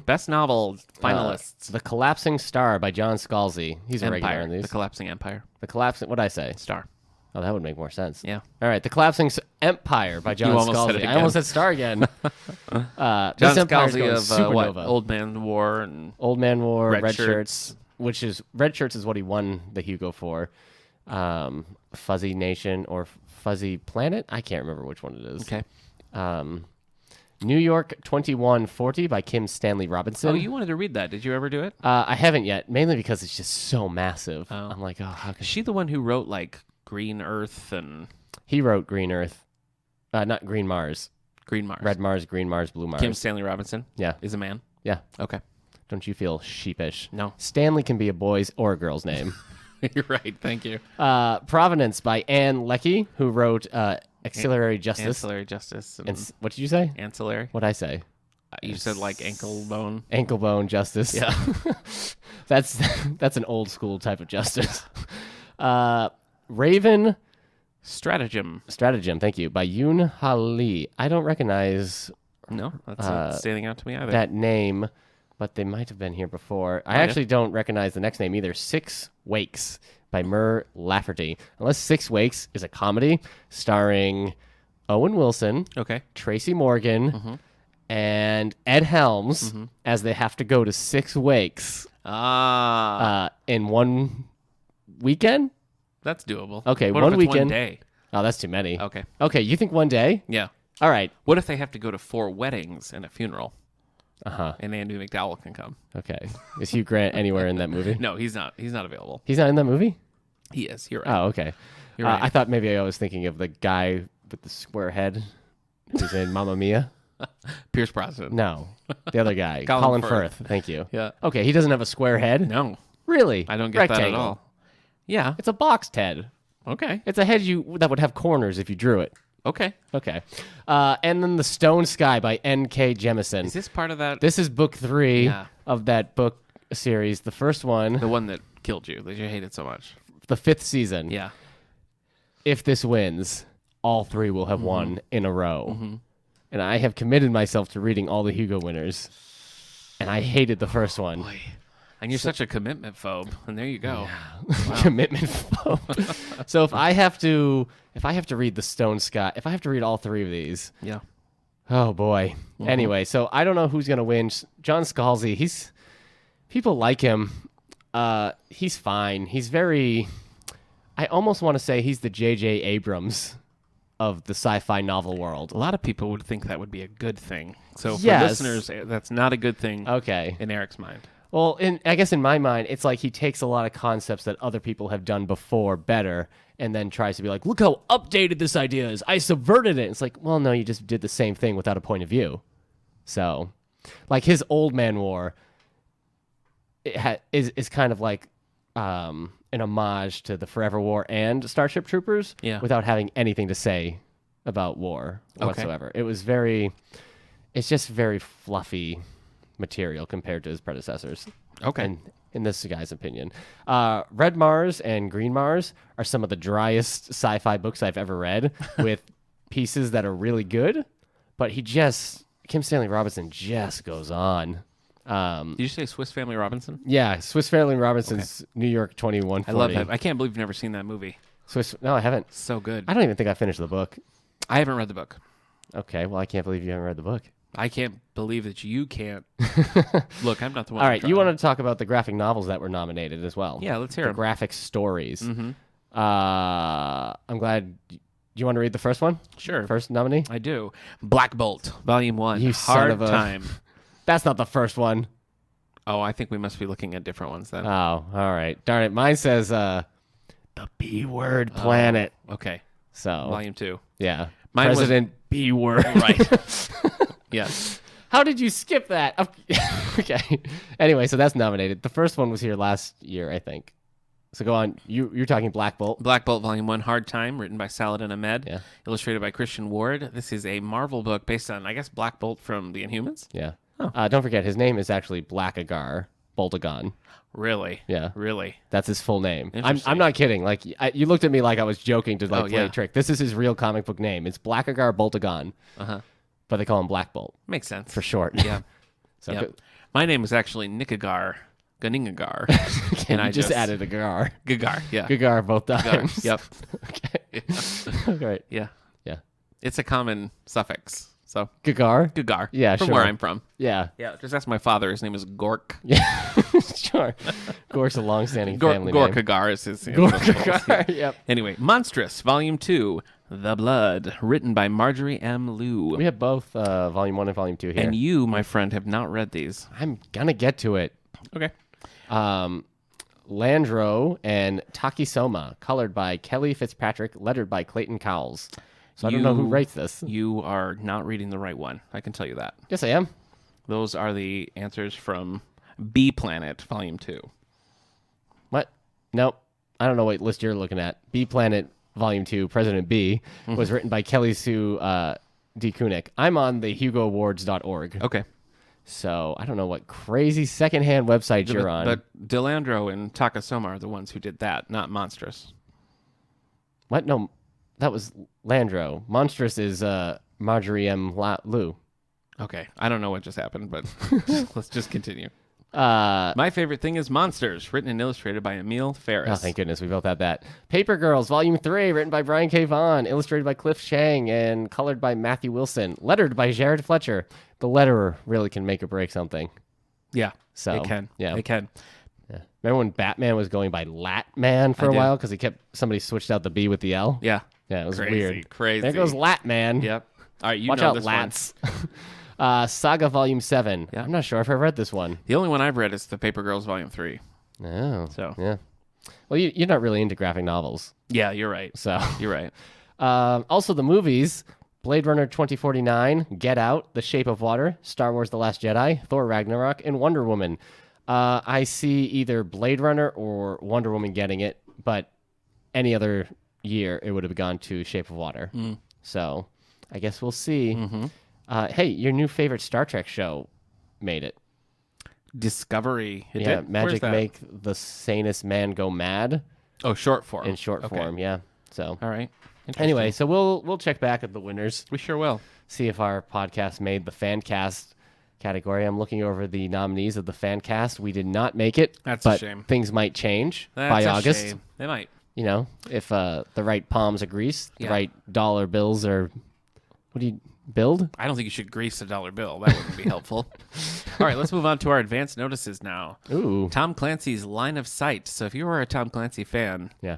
[SPEAKER 2] Best novel finalists.
[SPEAKER 1] The Collapsing Star by John Scalzi. He's a regular in these.
[SPEAKER 2] The Collapsing Empire.
[SPEAKER 1] The Collapsing. What'd I say?
[SPEAKER 2] Star.
[SPEAKER 1] Oh, that would make more sense.
[SPEAKER 2] Yeah.
[SPEAKER 1] All right. The Collapsing Empire by John
[SPEAKER 2] almost said
[SPEAKER 1] Scalzi.
[SPEAKER 2] it again.
[SPEAKER 1] I almost said Star again.
[SPEAKER 2] John
[SPEAKER 1] Scalzi
[SPEAKER 2] Scalzi of what? Old Man War and
[SPEAKER 1] Old Man War,
[SPEAKER 2] Red
[SPEAKER 1] Red
[SPEAKER 2] Shirts.
[SPEAKER 1] Shirts, which is Red Shirts is what he won the Hugo for. Fuzzy Nation or Fuzzy Planet. I can't remember which one it is.
[SPEAKER 2] Okay.
[SPEAKER 1] New York 2140 by Kim Stanley Robinson.
[SPEAKER 2] Oh, you wanted to read that. Did you ever do it?
[SPEAKER 1] I haven't yet, mainly because it's just so massive.
[SPEAKER 2] Oh.
[SPEAKER 1] I'm like, how
[SPEAKER 2] Is
[SPEAKER 1] can
[SPEAKER 2] she the one who wrote like Green Earth and
[SPEAKER 1] he wrote Green Earth, not Green Mars,
[SPEAKER 2] Green Mars?
[SPEAKER 1] Red Mars, Green Mars, Blue Mars.
[SPEAKER 2] Kim Stanley Robinson
[SPEAKER 1] Yeah,
[SPEAKER 2] is a man.
[SPEAKER 1] yeah.
[SPEAKER 2] Okay.
[SPEAKER 1] Don't you feel sheepish?
[SPEAKER 2] No.
[SPEAKER 1] Stanley can be a boy's or a girl's name.
[SPEAKER 2] You're right. Thank you.
[SPEAKER 1] Providence by Anne Leckie, who wrote Auxiliary Justice.
[SPEAKER 2] Ancillary Justice. And
[SPEAKER 1] What did you say?
[SPEAKER 2] ancillary.
[SPEAKER 1] What'd I say?
[SPEAKER 2] You said like ankle bone.
[SPEAKER 1] Ankle bone justice.
[SPEAKER 2] Yeah.
[SPEAKER 1] that's an old school type of justice. Raven
[SPEAKER 2] Stratagem.
[SPEAKER 1] Thank you, by Yoon Ha Lee. I don't recognize
[SPEAKER 2] No, that's not standing out to me either.
[SPEAKER 1] that name, but they might have been here before. I actually don't recognize the next name either. Six Wakes by Mur Lafferty. Unless Six Wakes is a comedy starring Owen Wilson,
[SPEAKER 2] Okay.
[SPEAKER 1] Tracy Morgan, and Ed Helms as they have to go to 6 wakes in one weekend.
[SPEAKER 2] That's doable.
[SPEAKER 1] Okay,
[SPEAKER 2] what
[SPEAKER 1] one
[SPEAKER 2] if it's
[SPEAKER 1] weekend.
[SPEAKER 2] One day.
[SPEAKER 1] Oh, that's too many.
[SPEAKER 2] Okay.
[SPEAKER 1] Okay, you think one day?
[SPEAKER 2] Yeah.
[SPEAKER 1] All right.
[SPEAKER 2] What if they have to go to 4 weddings and a funeral?
[SPEAKER 1] Uh-huh.
[SPEAKER 2] And Andy McDowell can come.
[SPEAKER 1] Okay. Is Hugh Grant anywhere in that movie?
[SPEAKER 2] No, he's not. He's not available.
[SPEAKER 1] He's not in that movie?
[SPEAKER 2] He is. You're right.
[SPEAKER 1] Oh, okay.
[SPEAKER 2] You're right.
[SPEAKER 1] I thought maybe I was thinking of the guy with the square head who's in Mamma Mia.
[SPEAKER 2] Pierce Brosnan.
[SPEAKER 1] No, the other guy.
[SPEAKER 2] Colin
[SPEAKER 1] Colin
[SPEAKER 2] Firth.
[SPEAKER 1] Firth. Thank you.
[SPEAKER 2] Yeah.
[SPEAKER 1] Okay, he doesn't have a square head?
[SPEAKER 2] No,
[SPEAKER 1] Really?
[SPEAKER 2] I don't get that at
[SPEAKER 1] Rectangle.
[SPEAKER 2] all. Yeah.
[SPEAKER 1] It's a boxed head.
[SPEAKER 2] Okay.
[SPEAKER 1] It's a head that would have corners if you drew it.
[SPEAKER 2] Okay.
[SPEAKER 1] Okay. And then The Stone Sky by Nk Jemisin.
[SPEAKER 2] Is this part of that?
[SPEAKER 1] This is book 3
[SPEAKER 2] Yeah.
[SPEAKER 1] of that book series. The first one,
[SPEAKER 2] The one that killed you, that you hated so much.
[SPEAKER 1] the 5th season.
[SPEAKER 2] Yeah.
[SPEAKER 1] If this wins, all 3 will have won in a row. And I have committed myself to reading all the Hugo winners. And I hated the first one.
[SPEAKER 2] Boy. And you're such a commitment phobe, and there you go.
[SPEAKER 1] Commitment phobe. So if I have to read the Stone Sky, if I have to read all three of these,
[SPEAKER 2] Yeah.
[SPEAKER 1] oh boy. Anyway, so I don't know who's gonna win. John Scalzi, people like him. He's fine. He's very. I almost want to say he's the J.J. Abrams of the sci-fi novel world.
[SPEAKER 2] A lot of people would think that would be a good thing. So for
[SPEAKER 1] Yes.
[SPEAKER 2] listeners, that's not a good thing
[SPEAKER 1] Okay.
[SPEAKER 2] in Eric's mind.
[SPEAKER 1] Well, I guess in my mind, it's like he takes a lot of concepts that other people have done before better and then tries to be like, look how updated this idea is. I subverted it. It's like, well, no, you just did the same thing without a point of view. So, like his Old Man War is kind of like an homage to the Forever War and Starship Troopers without having anything to say about war whatsoever. It's just very fluffy material compared to his predecessors.
[SPEAKER 2] Okay.
[SPEAKER 1] In this guy's opinion. Red Mars and Green Mars are some of the driest sci-fi books I've ever read with pieces that are really good, but Kim Stanley Robinson just goes on.
[SPEAKER 2] Did you say Swiss Family Robinson?
[SPEAKER 1] Yeah, Swiss Family Robinson's New York 2140.
[SPEAKER 2] I love that. I can't believe you've never seen that movie.
[SPEAKER 1] No, I haven't.
[SPEAKER 2] So good.
[SPEAKER 1] I don't even think I finished the book.
[SPEAKER 2] I haven't read the book.
[SPEAKER 1] Okay, well, I can't believe you haven't read the book.
[SPEAKER 2] I can't believe that you can't. Look, I'm not the one.
[SPEAKER 1] All right, you wanted to talk about the graphic novels that were nominated as well.
[SPEAKER 2] Yeah, let's hear
[SPEAKER 1] the
[SPEAKER 2] them.
[SPEAKER 1] graphic stories.
[SPEAKER 2] Mm-hmm.
[SPEAKER 1] I'm glad. Do you want to read the first one?
[SPEAKER 2] Sure.
[SPEAKER 1] First nominee?
[SPEAKER 2] I do. Black Bolt, Volume 1.
[SPEAKER 1] You son
[SPEAKER 2] Hard
[SPEAKER 1] of a-
[SPEAKER 2] Time.
[SPEAKER 1] That's not the first one.
[SPEAKER 2] Oh, I think we must be looking at different ones then.
[SPEAKER 1] Oh, all right. Darn it. Mine says the B word planet.
[SPEAKER 2] Okay.
[SPEAKER 1] So,
[SPEAKER 2] Volume 2.
[SPEAKER 1] yeah.
[SPEAKER 2] Mine was-
[SPEAKER 1] President B word.
[SPEAKER 2] Right. Yes.
[SPEAKER 1] How did you skip that? Okay. Anyway, so that's nominated. The first one was here last year, I think. So go on. You're talking Black Bolt.
[SPEAKER 2] Black Bolt, Volume 1, Hard Time, written by Saladin Ahmed,
[SPEAKER 1] Yeah.
[SPEAKER 2] illustrated by Christian Ward. This is a Marvel book based on, I guess, Black Bolt from the Inhumans?
[SPEAKER 1] Yeah.
[SPEAKER 2] Oh.
[SPEAKER 1] Don't forget, his name is actually Blackagar Boltagon.
[SPEAKER 2] Really?
[SPEAKER 1] Yeah.
[SPEAKER 2] Really?
[SPEAKER 1] That's his full name.
[SPEAKER 2] Interesting.
[SPEAKER 1] I'm not kidding. Like you looked at me like I was joking to play
[SPEAKER 2] yeah.
[SPEAKER 1] a trick. This is his real comic book name. It's Blackagar Boltagon,
[SPEAKER 2] Uh-huh.
[SPEAKER 1] but they call him Black Bolt
[SPEAKER 2] Makes sense.
[SPEAKER 1] for short.
[SPEAKER 2] Yeah.
[SPEAKER 1] So
[SPEAKER 2] Yep. My name is actually Nikagar Ganingagar.
[SPEAKER 1] and I just added a gar.
[SPEAKER 2] Gagar, yeah.
[SPEAKER 1] Gagar both times.
[SPEAKER 2] Yep.
[SPEAKER 1] Okay. Great.
[SPEAKER 2] Yeah.
[SPEAKER 1] Yeah.
[SPEAKER 2] It's a common suffix. So,
[SPEAKER 1] Gagar?
[SPEAKER 2] Gagar.
[SPEAKER 1] Yeah,
[SPEAKER 2] from
[SPEAKER 1] sure.
[SPEAKER 2] where I'm from.
[SPEAKER 1] Yeah.
[SPEAKER 2] Yeah, just ask my father. His name is Gork.
[SPEAKER 1] Yeah. Sure. Gork's a long-standing family name.
[SPEAKER 2] Gorkagar is his name.
[SPEAKER 1] Gorkagar. Yep.
[SPEAKER 2] Anyway, Monstrous, Volume 2, The Blood, written by Marjorie M. Liu.
[SPEAKER 1] We have both Volume 1 and Volume 2 here.
[SPEAKER 2] And you, my friend, have not read these.
[SPEAKER 1] I'm going to get to it.
[SPEAKER 2] Okay.
[SPEAKER 1] Landro and Takisoma, colored by Kelly Fitzpatrick, lettered by Clayton Cowles. So I don't know who writes this.
[SPEAKER 2] You are not reading the right one. I can tell you that.
[SPEAKER 1] Yes, I am.
[SPEAKER 2] Those are the answers from B Planet, Volume 2.
[SPEAKER 1] What? Nope. I don't know what list you're looking at. B Planet, Volume 2, President B, was written by Kelly Sue D. Kunick. I'm on the HugoAwards.org.
[SPEAKER 2] Okay.
[SPEAKER 1] So I don't know what crazy secondhand website you're on.
[SPEAKER 2] But Delandro and Takasoma are the ones who did that, not Monstrous.
[SPEAKER 1] What? No, that was Landro. Monstrous is Marjorie M. Liu.
[SPEAKER 2] Okay. I don't know what just happened, but let's just continue.
[SPEAKER 1] Uh,
[SPEAKER 2] My favorite thing is Monsters, written and illustrated by Emil Ferris.
[SPEAKER 1] Oh, thank goodness we both had that. Paper Girls, Volume 3, written by Brian K. Vaughan, illustrated by Cliff Chang, and colored by Matthew Wilson. Lettered by Jared Fletcher. The letterer really can make or break something.
[SPEAKER 2] Yeah,
[SPEAKER 1] So,
[SPEAKER 2] they can.
[SPEAKER 1] yeah.
[SPEAKER 2] They can.
[SPEAKER 1] Yeah. Remember when Batman was going by Latman for a
[SPEAKER 2] do.
[SPEAKER 1] while because somebody switched out the B with the L?
[SPEAKER 2] Yeah.
[SPEAKER 1] Yeah, it was
[SPEAKER 2] Crazy,
[SPEAKER 1] weird.
[SPEAKER 2] crazy.
[SPEAKER 1] There goes Latman.
[SPEAKER 2] Yep. All right, you
[SPEAKER 1] Watch
[SPEAKER 2] know
[SPEAKER 1] out,
[SPEAKER 2] this one.
[SPEAKER 1] Lats. Saga Volume 7.
[SPEAKER 2] Yeah.
[SPEAKER 1] I'm not sure if I read this one.
[SPEAKER 2] The only one I've read is the Paper Girls Volume 3.
[SPEAKER 1] Oh.
[SPEAKER 2] So.
[SPEAKER 1] Yeah. Well, you're not really into graphic novels.
[SPEAKER 2] Yeah, you're right.
[SPEAKER 1] So.
[SPEAKER 2] You're right.
[SPEAKER 1] Also, the movies: Blade Runner 2049, Get Out, The Shape of Water, Star Wars: The Last Jedi, Thor: Ragnarok, and Wonder Woman. I see either Blade Runner or Wonder Woman getting it, but any other year it would have gone to Shape of Water. So I guess we'll see.
[SPEAKER 2] Mm-hmm.
[SPEAKER 1] Hey, your new favorite Star Trek show made it.
[SPEAKER 2] Discovery. It
[SPEAKER 1] Yeah,
[SPEAKER 2] did? Where's
[SPEAKER 1] Magic
[SPEAKER 2] that?
[SPEAKER 1] Make the Sanest Man Go Mad
[SPEAKER 2] Oh, short form.
[SPEAKER 1] in short
[SPEAKER 2] Okay.
[SPEAKER 1] form. Yeah. So
[SPEAKER 2] All right.
[SPEAKER 1] anyway, so we'll check back at the winners.
[SPEAKER 2] We sure will.
[SPEAKER 1] See if our podcast made the fan cast category. I'm looking over the nominees of the fan cast. We did not make it.
[SPEAKER 2] That's
[SPEAKER 1] but
[SPEAKER 2] a shame.
[SPEAKER 1] Things might change
[SPEAKER 2] That's
[SPEAKER 1] by
[SPEAKER 2] a
[SPEAKER 1] August.
[SPEAKER 2] shame. They might.
[SPEAKER 1] You know, if the right palms are greased, the right dollar bills are. What do you build?
[SPEAKER 2] I don't think you should grease a dollar bill. That wouldn't be helpful. All right, let's move on to our advanced notices now.
[SPEAKER 1] Ooh.
[SPEAKER 2] Tom Clancy's Line of Sight. So if you were a Tom Clancy fan,
[SPEAKER 1] Yeah.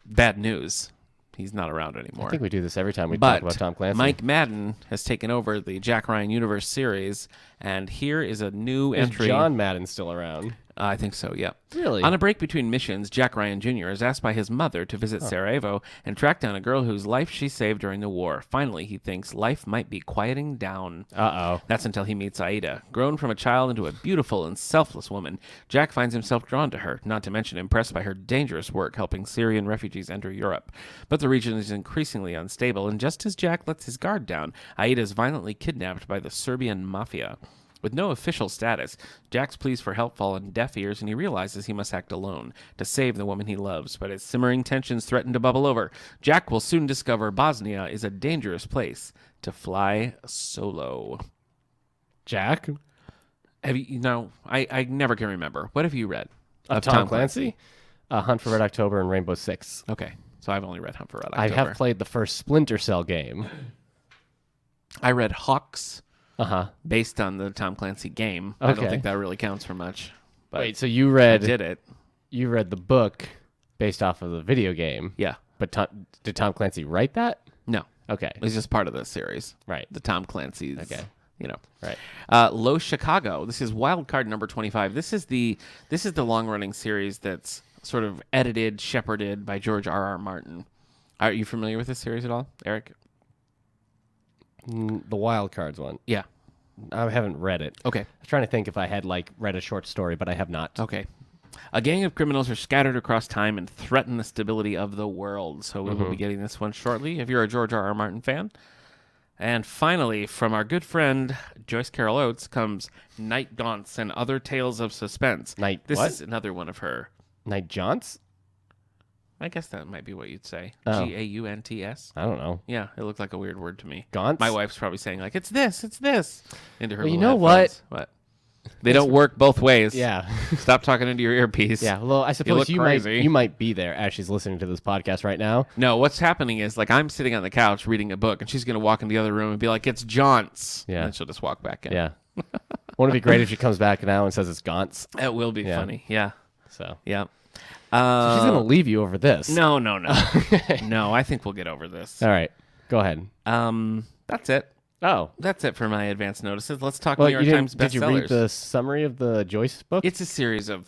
[SPEAKER 2] bad news. He's not around anymore.
[SPEAKER 1] I think we do this every time we
[SPEAKER 2] But
[SPEAKER 1] talk about Tom Clancy.
[SPEAKER 2] Mike Madden has taken over the Jack Ryan Universe series, and here is a new
[SPEAKER 1] Is
[SPEAKER 2] entry.
[SPEAKER 1] John Madden still around?
[SPEAKER 2] I think so, yeah.
[SPEAKER 1] Really?
[SPEAKER 2] On a break between missions, Jack Ryan Jr. is asked by his mother to visit Sarajevo and track down a girl whose life she saved during the war. Finally, he thinks life might be quieting down.
[SPEAKER 1] Uh-oh.
[SPEAKER 2] That's until he meets Aida. Grown from a child into a beautiful and selfless woman, Jack finds himself drawn to her, not to mention impressed by her dangerous work helping Syrian refugees enter Europe. But the region is increasingly unstable, and just as Jack lets his guard down, Aida is violently kidnapped by the Serbian mafia. With no official status, Jack's pleas for help fall on deaf ears, and he realizes he must act alone to save the woman he loves. But as simmering tensions threaten to bubble over, Jack will soon discover Bosnia is a dangerous place to fly solo.
[SPEAKER 1] Jack?
[SPEAKER 2] Have you know, I never can remember. What have you read
[SPEAKER 1] Of Tom Clancy? Hunt for Red October and Rainbow Six.
[SPEAKER 2] Okay, so I've only read Hunt for Red October.
[SPEAKER 1] I have played the first Splinter Cell game.
[SPEAKER 2] I read Hawks,
[SPEAKER 1] Uh-huh.
[SPEAKER 2] based on the Tom Clancy game. I don't
[SPEAKER 1] Okay.
[SPEAKER 2] think that really counts for much. But
[SPEAKER 1] Wait, so you
[SPEAKER 2] I
[SPEAKER 1] read
[SPEAKER 2] did it.
[SPEAKER 1] you read the book based off of the video game.
[SPEAKER 2] Yeah.
[SPEAKER 1] But did Tom Clancy write that?
[SPEAKER 2] No.
[SPEAKER 1] Okay.
[SPEAKER 2] It's just part of the series.
[SPEAKER 1] Right.
[SPEAKER 2] The Tom Clancy's.
[SPEAKER 1] Okay.
[SPEAKER 2] You know.
[SPEAKER 1] Right.
[SPEAKER 2] Low Chicago. This is wild card number 25. This is the long running series that's sort of edited, shepherded by George R.R. Martin. Are you familiar with this series at all, Eric?
[SPEAKER 1] The Wild Cards one.
[SPEAKER 2] Yeah.
[SPEAKER 1] I haven't read it.
[SPEAKER 2] Okay.
[SPEAKER 1] I was trying to think if I had read a short story, but I have not.
[SPEAKER 2] Okay. A gang of criminals are scattered across time and threaten the stability of the world. So we will be getting this one shortly if you're a George R.R. Martin fan. And finally, from our good friend Joyce Carol Oates comes Night Gaunts and Other Tales of Suspense. This
[SPEAKER 1] what?
[SPEAKER 2] is another one of her.
[SPEAKER 1] Night Jaunts?
[SPEAKER 2] I guess that might be what you'd say.
[SPEAKER 1] Oh.
[SPEAKER 2] Gaunts.
[SPEAKER 1] I don't know.
[SPEAKER 2] Yeah, it looked like a weird word to me.
[SPEAKER 1] Gaunts?
[SPEAKER 2] My wife's probably saying like, it's this, into her
[SPEAKER 1] Well, you
[SPEAKER 2] little
[SPEAKER 1] know
[SPEAKER 2] headphones. What? They don't work both ways.
[SPEAKER 1] Yeah.
[SPEAKER 2] Stop talking into your earpiece.
[SPEAKER 1] Yeah. Well, I suppose
[SPEAKER 2] look crazy.
[SPEAKER 1] you might be there as she's listening to this podcast right now.
[SPEAKER 2] No, what's happening is I'm sitting on the couch reading a book, and she's going to walk in the other room and be like, it's Jaunts.
[SPEAKER 1] Yeah.
[SPEAKER 2] And she'll just walk back in.
[SPEAKER 1] Yeah. Wouldn't it be great if she comes back now and says it's Gaunts?
[SPEAKER 2] That will be funny. Yeah.
[SPEAKER 1] So
[SPEAKER 2] Yeah.
[SPEAKER 1] So she's gonna leave you over this.
[SPEAKER 2] No. No, I think we'll get over this.
[SPEAKER 1] All right. Go ahead.
[SPEAKER 2] That's it.
[SPEAKER 1] Oh.
[SPEAKER 2] That's it for my advanced notices. Let's talk
[SPEAKER 1] Well,
[SPEAKER 2] New York Times
[SPEAKER 1] did you
[SPEAKER 2] bestsellers.
[SPEAKER 1] read the summary of the Joyce book?
[SPEAKER 2] It's a series of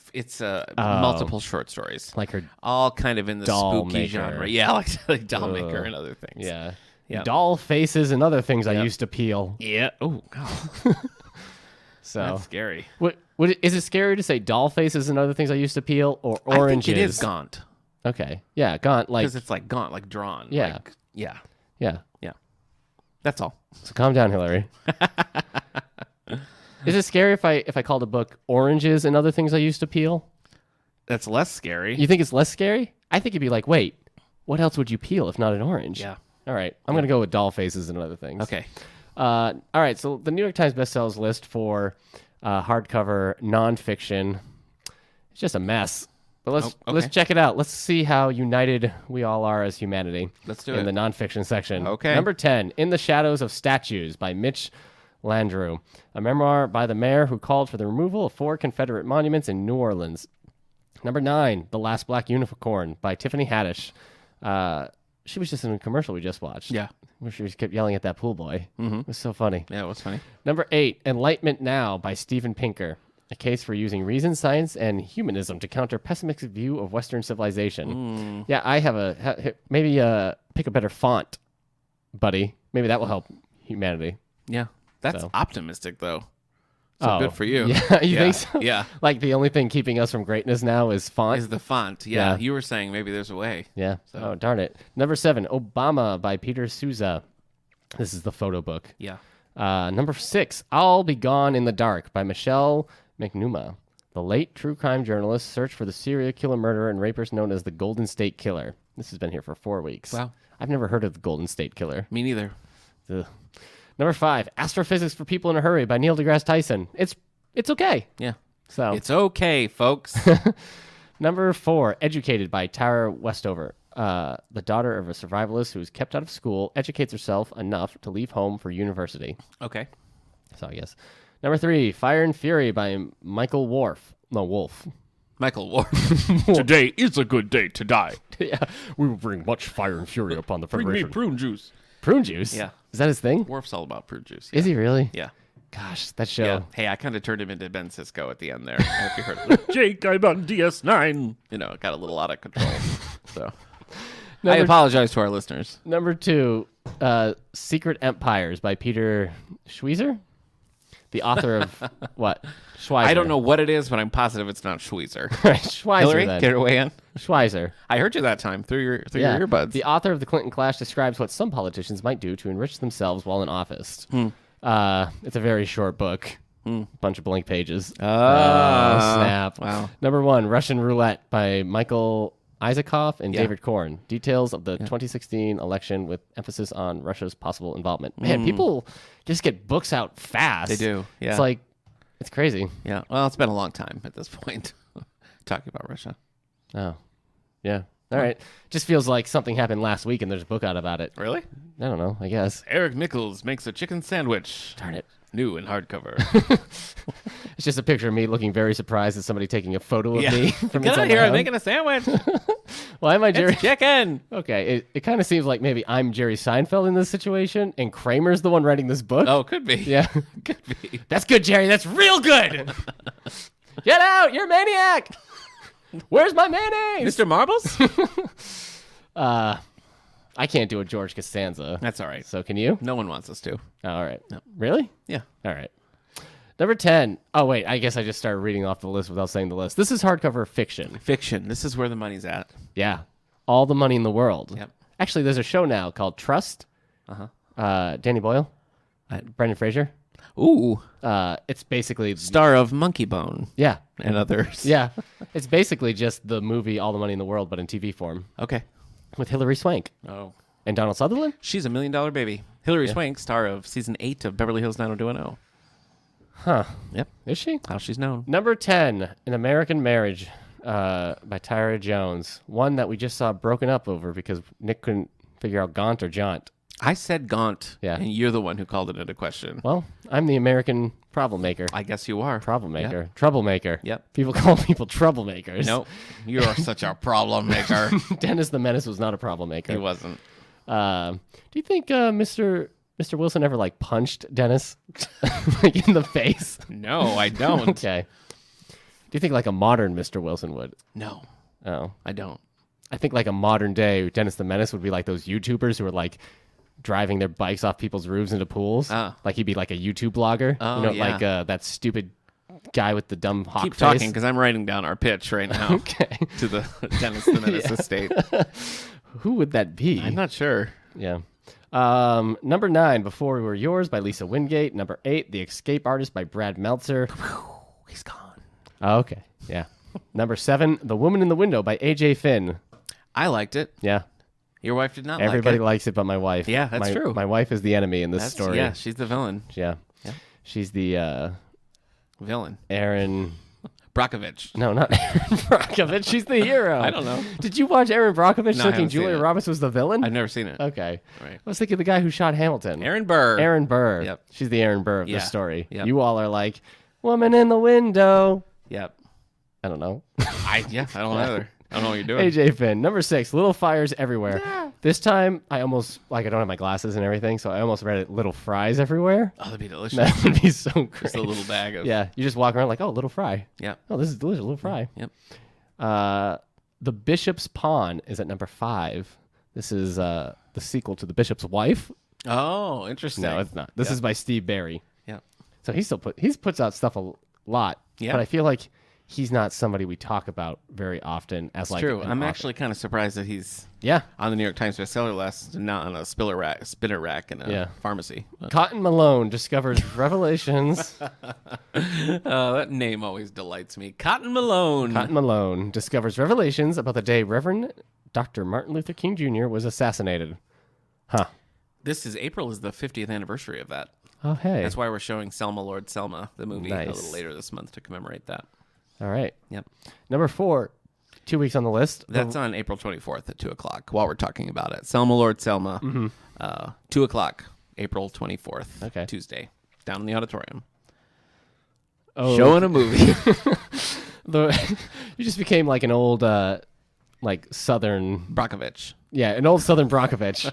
[SPEAKER 2] multiple short stories,
[SPEAKER 1] like her
[SPEAKER 2] all kind of in the
[SPEAKER 1] doll
[SPEAKER 2] spooky
[SPEAKER 1] maker.
[SPEAKER 2] genre. Yeah, like doll maker and other things.
[SPEAKER 1] Yeah.
[SPEAKER 2] Yeah.
[SPEAKER 1] Doll faces and other things I used to peel.
[SPEAKER 2] Yeah. Oh God,
[SPEAKER 1] So
[SPEAKER 2] that's scary.
[SPEAKER 1] What is it scary to say doll faces and other things I used to peel or oranges?
[SPEAKER 2] I think it is gaunt
[SPEAKER 1] Okay. Yeah, gaunt
[SPEAKER 2] because it's like gaunt, like drawn.
[SPEAKER 1] Yeah.
[SPEAKER 2] Like, yeah.
[SPEAKER 1] Yeah.
[SPEAKER 2] That's all.
[SPEAKER 1] So calm down, Hillary. Is it scary if I called a book Oranges and Other Things I Used to Peel?
[SPEAKER 2] That's less scary.
[SPEAKER 1] You think it's less scary? I think it'd be like, wait, what else would you peel if not an orange?
[SPEAKER 2] Yeah.
[SPEAKER 1] All right. I'm going to go with doll faces and other things.
[SPEAKER 2] Okay.
[SPEAKER 1] All right. So the New York Times bestsellers list for hardcover nonfiction, it's just a mess. But let's check it out. Let's see how united we all are as humanity.
[SPEAKER 2] Let's do
[SPEAKER 1] in
[SPEAKER 2] it.
[SPEAKER 1] the nonfiction section.
[SPEAKER 2] Okay.
[SPEAKER 1] Number 10, In the Shadows of Statues by Mitch Landrieu, a memoir by the mayor who called for the removal of 4 Confederate monuments in New Orleans. Number 9, The Last Black Unicorn by Tiffany Haddish. She was just in a commercial we just watched.
[SPEAKER 2] Yeah.
[SPEAKER 1] Where she kept yelling at that pool boy. It was so funny.
[SPEAKER 2] Yeah, what's funny?
[SPEAKER 1] Number 8, Enlightenment Now by Steven Pinker. A case for using reason, science, and humanism to counter pessimistic view of Western civilization. Yeah, I have maybe pick a better font, buddy. Maybe that will help humanity.
[SPEAKER 2] Yeah. That's
[SPEAKER 1] So.
[SPEAKER 2] optimistic, though. So good for you.
[SPEAKER 1] Yeah, you think so?
[SPEAKER 2] Yeah.
[SPEAKER 1] Like the only thing keeping us from greatness now is font?
[SPEAKER 2] Is the font. Yeah.
[SPEAKER 1] Yeah.
[SPEAKER 2] You were saying maybe there's a way.
[SPEAKER 1] Yeah.
[SPEAKER 2] So.
[SPEAKER 1] Oh, darn it. Number 7, Obama by Peter Souza. This is the photo book.
[SPEAKER 2] Yeah.
[SPEAKER 1] Number 6, I'll Be Gone in the Dark by Michelle McNuma. The late true crime journalist searched for the serial killer murderer and rapist known as the Golden State Killer. This has been here for 4 weeks.
[SPEAKER 2] Wow.
[SPEAKER 1] I've never heard of the Golden State Killer.
[SPEAKER 2] Me neither.
[SPEAKER 1] Ugh. Number 5, Astrophysics for People in a Hurry by Neil deGrasse Tyson. It's okay.
[SPEAKER 2] Yeah.
[SPEAKER 1] So
[SPEAKER 2] It's okay, folks.
[SPEAKER 1] Number 4, Educated by Tara Westover. The daughter of a survivalist who is kept out of school educates herself enough to leave home for university.
[SPEAKER 2] Okay.
[SPEAKER 1] So I guess. Number 3, Fire and Fury by Michael Wolff.
[SPEAKER 2] Michael Ward. Today is a good day to die.
[SPEAKER 1] Yeah, we will bring much fire and fury upon the Federation.
[SPEAKER 2] Prune juice.
[SPEAKER 1] Prune juice?
[SPEAKER 2] Yeah.
[SPEAKER 1] Is that his thing?
[SPEAKER 2] Worf's all about prune juice.
[SPEAKER 1] Is he really?
[SPEAKER 2] Yeah.
[SPEAKER 1] Gosh, that show.
[SPEAKER 2] Yeah. Hey, I kind of turned him into Ben Sisko at the end there. I hope you heard it. Jake, I'm on DS9. You know, it got a little out of control. So I apologize to our listeners.
[SPEAKER 1] Number 2, Secret Empires by Peter Schweizer. The author of what? Schweizer.
[SPEAKER 2] I don't know what it is, but I'm positive it's not Schweizer.
[SPEAKER 1] Schweizer,
[SPEAKER 2] Hillary,
[SPEAKER 1] then.
[SPEAKER 2] get it away in.
[SPEAKER 1] Schweizer.
[SPEAKER 2] I heard you that time through your earbuds.
[SPEAKER 1] The author of The Clinton Clash describes what some politicians might do to enrich themselves while in office. It's a very short book. Bunch of blank pages. Snap.
[SPEAKER 2] Wow.
[SPEAKER 1] Number 1, Russian Roulette by Michael Isaacoff and
[SPEAKER 2] Yeah.
[SPEAKER 1] David Korn. Details of the 2016 election with emphasis on Russia's possible involvement. Man, people just get books out fast.
[SPEAKER 2] They do. Yeah.
[SPEAKER 1] It's like, it's crazy.
[SPEAKER 2] Yeah. Well, it's been a long time at this point talking about Russia.
[SPEAKER 1] Oh, yeah. All right. Just feels like something happened last week and there's a book out about it.
[SPEAKER 2] Really?
[SPEAKER 1] I don't know, I guess.
[SPEAKER 2] Eric Nichols makes a chicken sandwich.
[SPEAKER 1] Darn it.
[SPEAKER 2] New in hardcover.
[SPEAKER 1] It's just a picture of me looking very surprised at somebody taking a photo of me from
[SPEAKER 2] Get
[SPEAKER 1] inside
[SPEAKER 2] out here,
[SPEAKER 1] my
[SPEAKER 2] I'm
[SPEAKER 1] home.
[SPEAKER 2] making a sandwich.
[SPEAKER 1] Why am I Jerry?
[SPEAKER 2] It's chicken.
[SPEAKER 1] Okay, it kind of seems like maybe I'm Jerry Seinfeld in this situation, and Kramer's the one writing this book.
[SPEAKER 2] Oh, could be.
[SPEAKER 1] Yeah.
[SPEAKER 2] Could be.
[SPEAKER 1] That's good, Jerry. That's real good. Get out. You're a maniac. Where's my mayonnaise?
[SPEAKER 2] Mr. Marbles?
[SPEAKER 1] I can't do a George Costanza.
[SPEAKER 2] That's all right.
[SPEAKER 1] So can you?
[SPEAKER 2] No one wants us to.
[SPEAKER 1] Oh, all right. No. Really?
[SPEAKER 2] Yeah.
[SPEAKER 1] All right. Number 10. Oh, wait. I guess I just started reading off the list without saying the list. This is hardcover fiction.
[SPEAKER 2] Fiction. This is where the money's at.
[SPEAKER 1] Yeah. All the money in the world.
[SPEAKER 2] Yep.
[SPEAKER 1] Actually, there's a show now called Trust. Danny Boyle. Brendan Fraser.
[SPEAKER 2] Ooh.
[SPEAKER 1] It's basically...
[SPEAKER 2] Star of Monkey Bone.
[SPEAKER 1] Yeah.
[SPEAKER 2] And others.
[SPEAKER 1] Yeah. It's basically just the movie All the Money in the World, but in TV form.
[SPEAKER 2] Okay.
[SPEAKER 1] With Hilary Swank.
[SPEAKER 2] Oh.
[SPEAKER 1] And Donald Sutherland?
[SPEAKER 2] She's $1 million baby. Hilary Swank, star of season 8 of Beverly Hills 90210.
[SPEAKER 1] Huh.
[SPEAKER 2] Yep.
[SPEAKER 1] Is she?
[SPEAKER 2] How she's known.
[SPEAKER 1] Number 10, An American Marriage by Tyra Jones. One that we just saw broken up over because Nick couldn't figure out Gaunt or Jaunt.
[SPEAKER 2] I said Gaunt,
[SPEAKER 1] Yeah.
[SPEAKER 2] and you're the one who called it into question.
[SPEAKER 1] Well, I'm the American problem maker.
[SPEAKER 2] I guess you are.
[SPEAKER 1] Troublemaker. Troublemaker.
[SPEAKER 2] Yep.
[SPEAKER 1] People call people troublemakers.
[SPEAKER 2] Nope. You are such a problem maker.
[SPEAKER 1] Dennis the Menace was not a troublemaker.
[SPEAKER 2] He wasn't.
[SPEAKER 1] Do you think Mr. Wilson ever like punched Dennis like in the face?
[SPEAKER 2] No, I don't.
[SPEAKER 1] Okay. Do you think like a modern Mr. Wilson would?
[SPEAKER 2] No,
[SPEAKER 1] Oh.
[SPEAKER 2] I don't.
[SPEAKER 1] I think like a modern day Dennis the Menace would be like those YouTubers who are like driving their bikes off people's roofs into pools.
[SPEAKER 2] Ah.
[SPEAKER 1] Like he'd be like a YouTube blogger.
[SPEAKER 2] Oh,
[SPEAKER 1] you know,
[SPEAKER 2] yeah.
[SPEAKER 1] like that stupid guy with the dumb hawk
[SPEAKER 2] Keep
[SPEAKER 1] face.
[SPEAKER 2] talking because I'm writing down our pitch right now
[SPEAKER 1] Okay.
[SPEAKER 2] to the Dennis the Menace estate.
[SPEAKER 1] Who would that be?
[SPEAKER 2] I'm not sure.
[SPEAKER 1] Yeah. Number 9, Before We Were Yours by Lisa Wingate. Number 8, The Escape Artist by Brad Meltzer.
[SPEAKER 2] He's gone.
[SPEAKER 1] Oh, okay. Yeah. Number 7, The Woman in the Window by AJ Finn.
[SPEAKER 2] I liked it.
[SPEAKER 1] Yeah.
[SPEAKER 2] Your wife did not
[SPEAKER 1] Everybody
[SPEAKER 2] like it.
[SPEAKER 1] likes it but my wife.
[SPEAKER 2] Yeah, that's true.
[SPEAKER 1] My wife is the enemy in this story.
[SPEAKER 2] Yeah, she's the villain.
[SPEAKER 1] Yeah.
[SPEAKER 2] Yeah.
[SPEAKER 1] She's the
[SPEAKER 2] Villain.
[SPEAKER 1] Aaron...
[SPEAKER 2] Brockovich.
[SPEAKER 1] No, not Aaron Brockovich. She's the hero.
[SPEAKER 2] I don't know.
[SPEAKER 1] Did you watch Aaron Brockovich
[SPEAKER 2] No, I
[SPEAKER 1] thinking
[SPEAKER 2] haven't seen
[SPEAKER 1] Julia
[SPEAKER 2] it.
[SPEAKER 1] Roberts was the villain?
[SPEAKER 2] I've never seen it.
[SPEAKER 1] Okay.
[SPEAKER 2] Right.
[SPEAKER 1] I was thinking the guy who shot Hamilton.
[SPEAKER 2] Aaron Burr.
[SPEAKER 1] Aaron Burr.
[SPEAKER 2] Yep.
[SPEAKER 1] She's the Aaron Burr of
[SPEAKER 2] Yeah.
[SPEAKER 1] this story.
[SPEAKER 2] Yep.
[SPEAKER 1] You all are like, woman in the window.
[SPEAKER 2] Yep.
[SPEAKER 1] I don't know.
[SPEAKER 2] I don't know either. I don't know what you're doing.
[SPEAKER 1] AJ Finn. Number 6, Little Fires Everywhere. This time, I almost, like, I don't have my glasses and everything, so I almost read it Little Fries Everywhere.
[SPEAKER 2] Oh, that'd be delicious.
[SPEAKER 1] That would be so great.
[SPEAKER 2] Just a little bag of.
[SPEAKER 1] Yeah, you just walk around like, oh, Little Fry.
[SPEAKER 2] Yep.
[SPEAKER 1] Oh, this is delicious, Little Fry.
[SPEAKER 2] Yep.
[SPEAKER 1] The Bishop's Pawn is at number 5. This is the sequel to The Bishop's Wife.
[SPEAKER 2] Oh, interesting.
[SPEAKER 1] No, it's not. This is by Steve Barry.
[SPEAKER 2] Yeah.
[SPEAKER 1] So he puts out stuff a lot.
[SPEAKER 2] Yeah.
[SPEAKER 1] But I feel like he's not somebody we talk about very often as like
[SPEAKER 2] True.
[SPEAKER 1] an
[SPEAKER 2] I'm
[SPEAKER 1] author.
[SPEAKER 2] actually kind of surprised that he's
[SPEAKER 1] Yeah.
[SPEAKER 2] on the New York Times bestseller list and not on a spinner rack in a
[SPEAKER 1] Yeah.
[SPEAKER 2] pharmacy.
[SPEAKER 1] Cotton Malone discovers revelations.
[SPEAKER 2] That name always delights me. Cotton Malone.
[SPEAKER 1] Cotton Malone discovers revelations about the day Reverend Dr. Martin Luther King Jr. was assassinated. Huh.
[SPEAKER 2] April is the 50th anniversary of that.
[SPEAKER 1] Oh, hey.
[SPEAKER 2] That's why we're showing Selma Lord Selma, the movie, a
[SPEAKER 1] Nice.
[SPEAKER 2] little later this month to commemorate that.
[SPEAKER 1] All right.
[SPEAKER 2] Yep.
[SPEAKER 1] Number 4, 2 weeks on the list.
[SPEAKER 2] That's on April 24th at 2 o'clock while we're talking about it. Selma Lord Selma, 2 o'clock, April 24th,
[SPEAKER 1] Okay.
[SPEAKER 2] Tuesday, down in the auditorium.
[SPEAKER 1] Oh,
[SPEAKER 2] Showing a movie.
[SPEAKER 1] You just became like an old, Southern...
[SPEAKER 2] Brockovich.
[SPEAKER 1] Yeah, an old Southern Brockovich.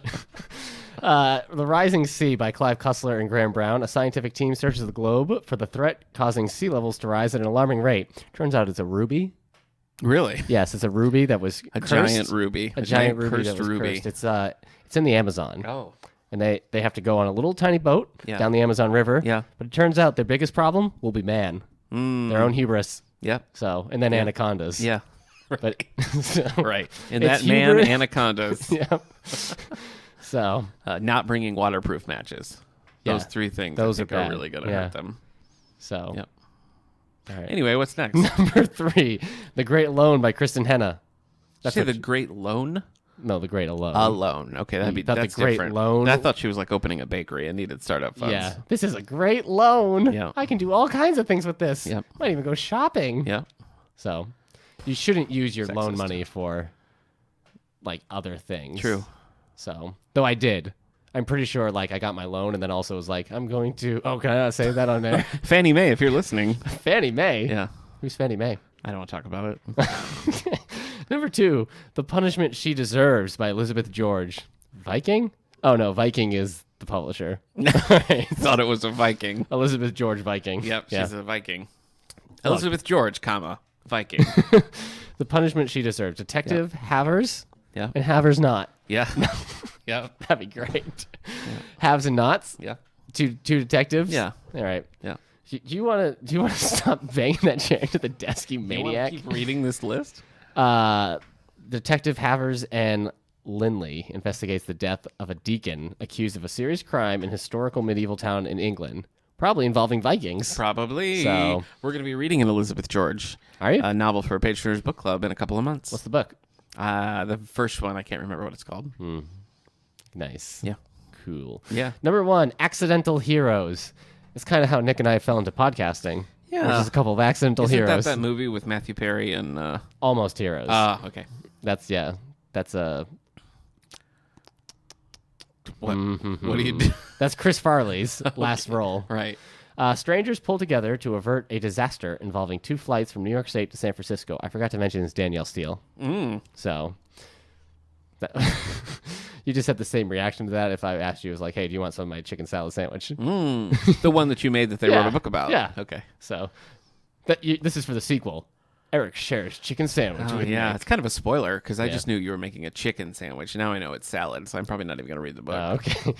[SPEAKER 1] The Rising Sea by Clive Cussler and Graham Brown. A scientific team searches the globe for the threat causing sea levels to rise at an alarming rate. Turns out it's a ruby.
[SPEAKER 2] Really?
[SPEAKER 1] Yes, it's a ruby that was
[SPEAKER 2] A
[SPEAKER 1] cursed.
[SPEAKER 2] giant ruby.
[SPEAKER 1] A giant ruby
[SPEAKER 2] cursed
[SPEAKER 1] that was
[SPEAKER 2] ruby.
[SPEAKER 1] cursed. It's in the Amazon.
[SPEAKER 2] Oh.
[SPEAKER 1] And they have to go on a little tiny boat
[SPEAKER 2] Yeah.
[SPEAKER 1] down the Amazon River.
[SPEAKER 2] Yeah.
[SPEAKER 1] But it turns out their biggest problem will be man. Their own hubris.
[SPEAKER 2] Yep.
[SPEAKER 1] So, and then anacondas.
[SPEAKER 2] Yeah.
[SPEAKER 1] But so,
[SPEAKER 2] Right. And
[SPEAKER 1] It's
[SPEAKER 2] that man,
[SPEAKER 1] hubris.
[SPEAKER 2] anacondas.
[SPEAKER 1] Yeah. So,
[SPEAKER 2] Not bringing waterproof matches. Those
[SPEAKER 1] Yeah.
[SPEAKER 2] 3 things
[SPEAKER 1] Those
[SPEAKER 2] I think
[SPEAKER 1] are bad.
[SPEAKER 2] really going to
[SPEAKER 1] Yeah.
[SPEAKER 2] hurt them.
[SPEAKER 1] so.
[SPEAKER 2] Yep.
[SPEAKER 1] All right.
[SPEAKER 2] Anyway, what's next?
[SPEAKER 1] Number 3, The Great Loan by Kristen Henna.
[SPEAKER 2] That's
[SPEAKER 1] what
[SPEAKER 2] the Great Loan?
[SPEAKER 1] No, The Great Alone.
[SPEAKER 2] Alone. Okay,
[SPEAKER 1] You thought
[SPEAKER 2] that's
[SPEAKER 1] the Great
[SPEAKER 2] different.
[SPEAKER 1] Loan-
[SPEAKER 2] I thought she was like opening a bakery and needed startup funds.
[SPEAKER 1] Yeah. This is a great loan.
[SPEAKER 2] Yeah.
[SPEAKER 1] I can do all kinds of things with this.
[SPEAKER 2] Yep.
[SPEAKER 1] Might even go shopping.
[SPEAKER 2] Yeah.
[SPEAKER 1] So, you shouldn't use your loan
[SPEAKER 2] Sexist.
[SPEAKER 1] money for like other things.
[SPEAKER 2] True.
[SPEAKER 1] So, though I did. I'm pretty sure like I got my loan and then also was like, I'm going to can I not say that on there?
[SPEAKER 2] Fannie Mae, if you're listening.
[SPEAKER 1] Fannie Mae.
[SPEAKER 2] Yeah.
[SPEAKER 1] Who's Fannie Mae?
[SPEAKER 2] I don't want to talk about it.
[SPEAKER 1] Number 2, The Punishment She Deserves by Elizabeth George. Viking? Oh no, Viking is the publisher. Right.
[SPEAKER 2] Thought it was a Viking.
[SPEAKER 1] Elizabeth George Viking.
[SPEAKER 2] Yep,
[SPEAKER 1] Yeah.
[SPEAKER 2] she's a Viking. Elizabeth George, comma, Viking.
[SPEAKER 1] The Punishment She Deserves. Detective Havers
[SPEAKER 2] Yeah.
[SPEAKER 1] and Havers Not.
[SPEAKER 2] Yeah. Yeah.
[SPEAKER 1] That'd be great. Haves and Nots.
[SPEAKER 2] Yeah.
[SPEAKER 1] Two detectives.
[SPEAKER 2] Yeah.
[SPEAKER 1] All right.
[SPEAKER 2] Yeah.
[SPEAKER 1] Do you want to stop banging that chair into the desk, you
[SPEAKER 2] You want
[SPEAKER 1] maniac?
[SPEAKER 2] to keep reading this list?
[SPEAKER 1] Detective Havers and Linley investigates the death of a deacon accused of a serious crime in historical medieval town in England, probably involving Vikings.
[SPEAKER 2] Probably.
[SPEAKER 1] So-
[SPEAKER 2] We're going to be reading an Elizabeth George
[SPEAKER 1] Are you?
[SPEAKER 2] novel for a Page Turners book club in a couple of months.
[SPEAKER 1] What's the book?
[SPEAKER 2] The first one, I can't remember what it's called.
[SPEAKER 1] Nice.
[SPEAKER 2] Yeah.
[SPEAKER 1] Cool.
[SPEAKER 2] Yeah.
[SPEAKER 1] Number 1, Accidental Heroes. It's kind of how Nick and I fell into podcasting.
[SPEAKER 2] Yeah.
[SPEAKER 1] There's just a couple of accidental
[SPEAKER 2] Isn't
[SPEAKER 1] heroes.
[SPEAKER 2] that movie with Matthew Perry and...
[SPEAKER 1] Almost heroes.
[SPEAKER 2] okay.
[SPEAKER 1] That's a...
[SPEAKER 2] What do you do?
[SPEAKER 1] That's Chris Farley's last role.
[SPEAKER 2] Right.
[SPEAKER 1] Strangers pull together to avert a disaster involving 2 flights from New York State to San Francisco. I forgot to mention it's Danielle Steele. So, you just had the same reaction to that if I asked you, it was like, hey, do you want some of my chicken salad sandwich?
[SPEAKER 2] The one that you made that they wrote a book about.
[SPEAKER 1] Yeah.
[SPEAKER 2] Okay.
[SPEAKER 1] So, this is for the sequel. Eric shares chicken sandwich with
[SPEAKER 2] yeah,
[SPEAKER 1] Nick.
[SPEAKER 2] it's kind of a spoiler because I
[SPEAKER 1] Yeah.
[SPEAKER 2] just knew you were making a chicken sandwich. Now I know it's salad, so I'm probably not even going to read the book.
[SPEAKER 1] Okay.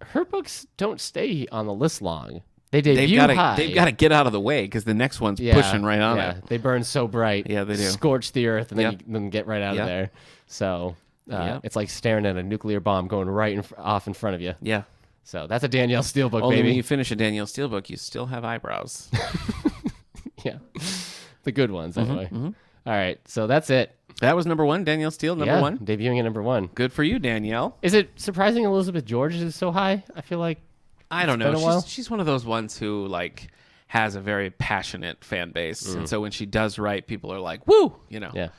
[SPEAKER 1] Her books don't stay on the list long. They debut high.
[SPEAKER 2] They've got to get out of the way because the next one's pushing right on it.
[SPEAKER 1] They burn so bright.
[SPEAKER 2] Yeah, they do.
[SPEAKER 1] Scorch the earth and then
[SPEAKER 2] Yep.
[SPEAKER 1] you then get right out
[SPEAKER 2] Yep.
[SPEAKER 1] of there. So
[SPEAKER 2] Yep.
[SPEAKER 1] it's like staring at a nuclear bomb going right off in front of you.
[SPEAKER 2] Yeah.
[SPEAKER 1] So that's a Danielle Steele book,
[SPEAKER 2] Only
[SPEAKER 1] baby.
[SPEAKER 2] when you finish a Danielle Steele book, you still have eyebrows.
[SPEAKER 1] Yeah. The good ones, anyway. All right. So that's it.
[SPEAKER 2] That was number 1, Danielle Steele, number 1.
[SPEAKER 1] Debuting at number 1.
[SPEAKER 2] Good for you, Danielle.
[SPEAKER 1] Is it surprising Elizabeth George is so high? I feel like
[SPEAKER 2] I don't
[SPEAKER 1] been
[SPEAKER 2] know.
[SPEAKER 1] a while.
[SPEAKER 2] She's one of those ones who like has a very passionate fan base, and so when she does write, people are like, "Woo!" You know.
[SPEAKER 1] Yeah.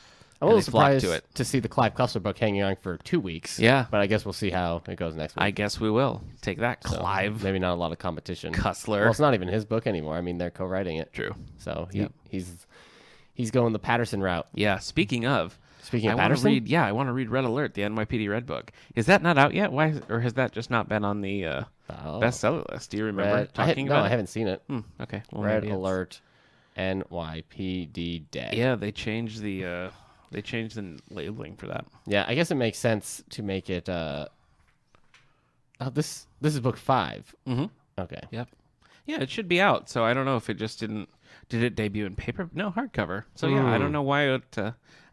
[SPEAKER 1] I'm a
[SPEAKER 2] And
[SPEAKER 1] little
[SPEAKER 2] they flock to
[SPEAKER 1] surprised
[SPEAKER 2] it.
[SPEAKER 1] to see the Clive Cussler book hanging on for 2 weeks.
[SPEAKER 2] Yeah.
[SPEAKER 1] But I guess we'll see how it goes next week.
[SPEAKER 2] I guess we will take that,
[SPEAKER 1] So,
[SPEAKER 2] Clive
[SPEAKER 1] Maybe not a lot of competition.
[SPEAKER 2] Cussler.
[SPEAKER 1] Well, it's not even his book anymore. I mean, they're co-writing it.
[SPEAKER 2] True.
[SPEAKER 1] So
[SPEAKER 2] Yep.
[SPEAKER 1] he's going the Patterson route.
[SPEAKER 2] Yeah. Speaking of
[SPEAKER 1] of
[SPEAKER 2] I wanna
[SPEAKER 1] Patterson?
[SPEAKER 2] I want to read Red Alert, the NYPD Red book. Is that not out yet? Why, or has that just not been on the bestseller list? Do you remember talking about
[SPEAKER 1] I
[SPEAKER 2] it?
[SPEAKER 1] haven't seen it.
[SPEAKER 2] Okay. Well,
[SPEAKER 1] Red
[SPEAKER 2] maybe it's-
[SPEAKER 1] Alert, NYPD Day.
[SPEAKER 2] Yeah, they changed the labeling for that.
[SPEAKER 1] Yeah, I guess it makes sense to make it. This is book 5.
[SPEAKER 2] Mm-hmm.
[SPEAKER 1] Okay.
[SPEAKER 2] Yep. Yeah, it should be out. So I don't know if it just didn't. Did it debut in paper? No, hardcover. So yeah, I don't know why it.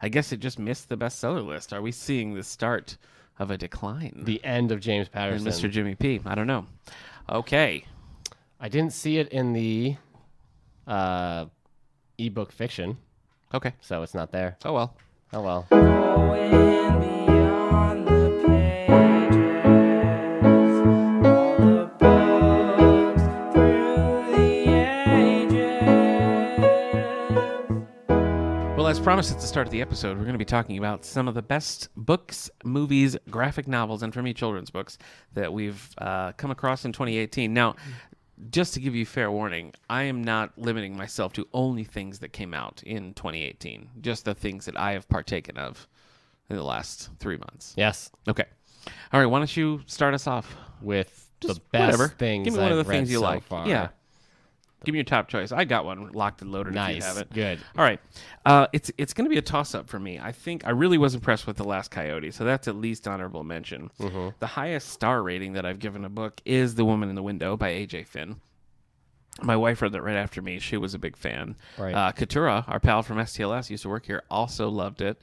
[SPEAKER 2] I guess it just missed the bestseller list. Are we seeing the start of a decline?
[SPEAKER 1] The end of James
[SPEAKER 2] And
[SPEAKER 1] Patterson.
[SPEAKER 2] Mr. Jimmy P. I don't know. Okay.
[SPEAKER 1] I didn't see it in the ebook fiction,
[SPEAKER 2] Okay.
[SPEAKER 1] so it's not there.
[SPEAKER 2] Oh well.
[SPEAKER 1] Oh well.
[SPEAKER 3] Going beyond the pages.
[SPEAKER 2] Well, as promised at the start of the episode, we're going to be talking about some of the best books, movies, graphic novels, and for me, children's books that we've come across in 2018. Now, just to give you fair warning, I am not limiting myself to only things that came out in 2018, just the things that I have partaken of in the last 3 months.
[SPEAKER 1] Yes.
[SPEAKER 2] Okay. All right, why don't you start us off
[SPEAKER 1] with
[SPEAKER 2] just
[SPEAKER 1] the best
[SPEAKER 2] whatever.
[SPEAKER 1] things
[SPEAKER 2] Give me one of
[SPEAKER 1] I've
[SPEAKER 2] the things
[SPEAKER 1] read
[SPEAKER 2] you
[SPEAKER 1] so
[SPEAKER 2] like.
[SPEAKER 1] far.
[SPEAKER 2] Yeah. Give me your top choice. I got one locked and loaded. If you
[SPEAKER 1] Nice.
[SPEAKER 2] have it.
[SPEAKER 1] Good.
[SPEAKER 2] All right. It's going to be a toss-up for me. I think I really was impressed with The Last Coyote, so that's at least honorable mention.
[SPEAKER 1] Mm-hmm.
[SPEAKER 2] The highest star rating that I've given a book is The Woman in the Window by A.J. Finn. My wife read that right after me. She was a big fan.
[SPEAKER 1] Right.
[SPEAKER 2] Katura, our pal from STLS, used to work here, also loved it.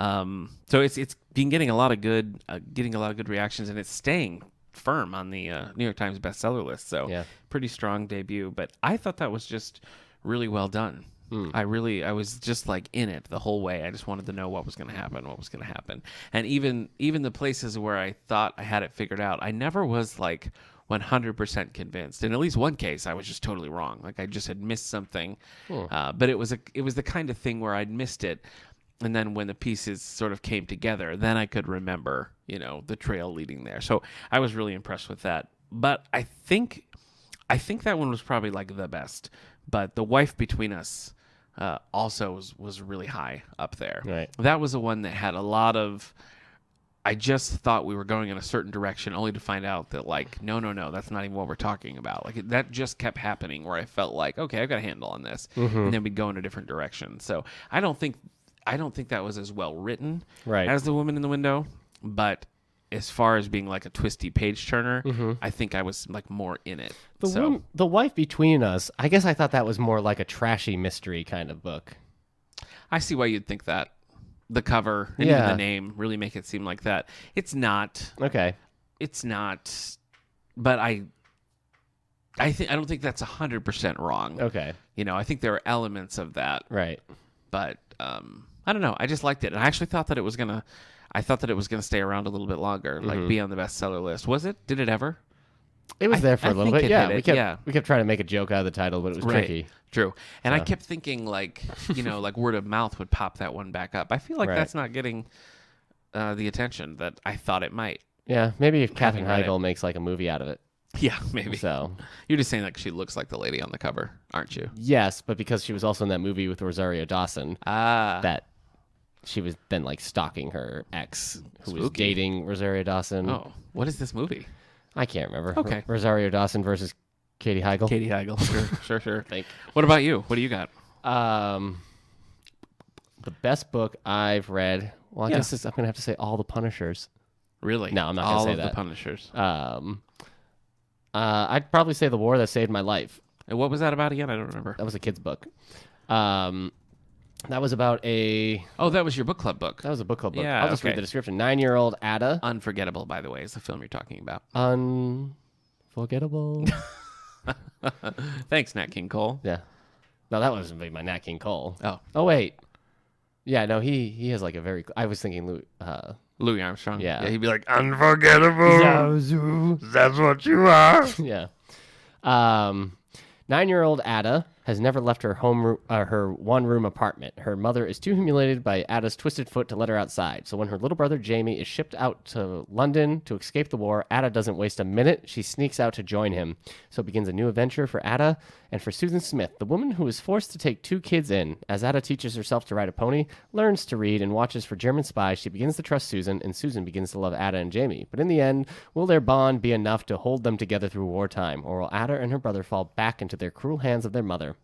[SPEAKER 2] So it's been getting a lot of good reactions, and it's staying firm on the New York Times bestseller list. So
[SPEAKER 1] Yeah.
[SPEAKER 2] pretty strong debut. But I thought that was just really well done. I was just like in it the whole way. I just wanted to know what was going to happen. And even the places where I thought I had it figured out, I never was like 100% convinced. In at least one case, I was just totally wrong. Like I just had missed something. But it was the kind of thing where I'd missed it. And then when the pieces sort of came together, then I could remember, the trail leading there. So I was really impressed with that. But I think that one was probably like the best. But The Wife Between Us also was really high up there.
[SPEAKER 1] Right.
[SPEAKER 2] That was the one that had a lot of. I just thought we were going in a certain direction, only to find out that like, no, that's not even what we're talking about. Like that just kept happening, where I felt like, okay, I've got a handle on this, and then we'd go in a different direction. So I don't think that was as well written as The Woman in the Window, but as far as being like a twisty page turner, I think I was like more in it.
[SPEAKER 1] The Wife Between Us, I guess I thought that was more like a trashy mystery kind of book.
[SPEAKER 2] I see why you'd think that. The cover and even the name really make it seem like that. It's not.
[SPEAKER 1] Okay.
[SPEAKER 2] It's not. But I don't think that's 100% wrong.
[SPEAKER 1] Okay.
[SPEAKER 2] I think there are elements of that.
[SPEAKER 1] Right.
[SPEAKER 2] But I don't know. I just liked it, and I actually thought that it was gonna. I thought that it was gonna stay around a little bit longer, like be on the bestseller list. Was it? Did it ever?
[SPEAKER 1] It was there for a little
[SPEAKER 2] think
[SPEAKER 1] bit.
[SPEAKER 2] it
[SPEAKER 1] Yeah.
[SPEAKER 2] hit it,
[SPEAKER 1] We kept trying to make a joke out of the title, but it was tricky.
[SPEAKER 2] True. And I kept thinking like, like word of mouth would pop that one back up. I feel like that's not getting the attention that I thought it might.
[SPEAKER 1] Yeah. Maybe if Katherine
[SPEAKER 2] read it.
[SPEAKER 1] Heigl makes like a movie out of it.
[SPEAKER 2] Yeah, maybe.
[SPEAKER 1] So
[SPEAKER 2] You're just saying like she looks like the lady on the cover, aren't you?
[SPEAKER 1] yes, but because she was also in that movie with Rosario Dawson, that she was then like stalking her ex who was
[SPEAKER 2] Spooky.
[SPEAKER 1] dating Rosario Dawson.
[SPEAKER 2] Oh, what is this movie?
[SPEAKER 1] I can't remember.
[SPEAKER 2] Okay.
[SPEAKER 1] Rosario Dawson versus Katie Heigl.
[SPEAKER 2] Katie Heigl. Sure. What about you? What do you got?
[SPEAKER 1] The best book I've read. Well, I guess I'm gonna have to say All the Punishers.
[SPEAKER 2] Really?
[SPEAKER 1] No, I'm not gonna say
[SPEAKER 2] All of
[SPEAKER 1] that.
[SPEAKER 2] the Punishers.
[SPEAKER 1] I'd probably say The War That Saved My Life.
[SPEAKER 2] And what was that about again? I don't remember.
[SPEAKER 1] That was a kid's book. That was about
[SPEAKER 2] Oh, that was your book club book.
[SPEAKER 1] That was a book club book.
[SPEAKER 2] Yeah,
[SPEAKER 1] I'll just read
[SPEAKER 2] okay.
[SPEAKER 1] the description. 9-year-old Ada.
[SPEAKER 2] Unforgettable, by the way, is the film you're talking about.
[SPEAKER 1] Unforgettable.
[SPEAKER 2] Thanks, Nat King Cole.
[SPEAKER 1] Yeah. No, that wasn't my Nat King Cole.
[SPEAKER 2] Oh,
[SPEAKER 1] wait. Yeah, no, he has like a very. I was thinking
[SPEAKER 2] Louis Armstrong.
[SPEAKER 1] Yeah.
[SPEAKER 2] He'd be like, unforgettable. That's what you are.
[SPEAKER 1] Yeah. 9-year-old Ada has never left her her one-room apartment. Her mother is too humiliated by Ada's twisted foot to let her outside. So when her little brother Jamie is shipped out to London to escape the war, Ada doesn't waste a minute. She sneaks out to join him. So it begins a new adventure for Ada and for Susan Smith, the woman who is forced to take 2 kids in. As Ada teaches herself to ride a pony, learns to read, and watches for German spies, she begins to trust Susan, and Susan begins to love Ada and Jamie. But in the end, will their bond be enough to hold them together through wartime, or will Ada and her brother fall back into their cruel hands of their mother?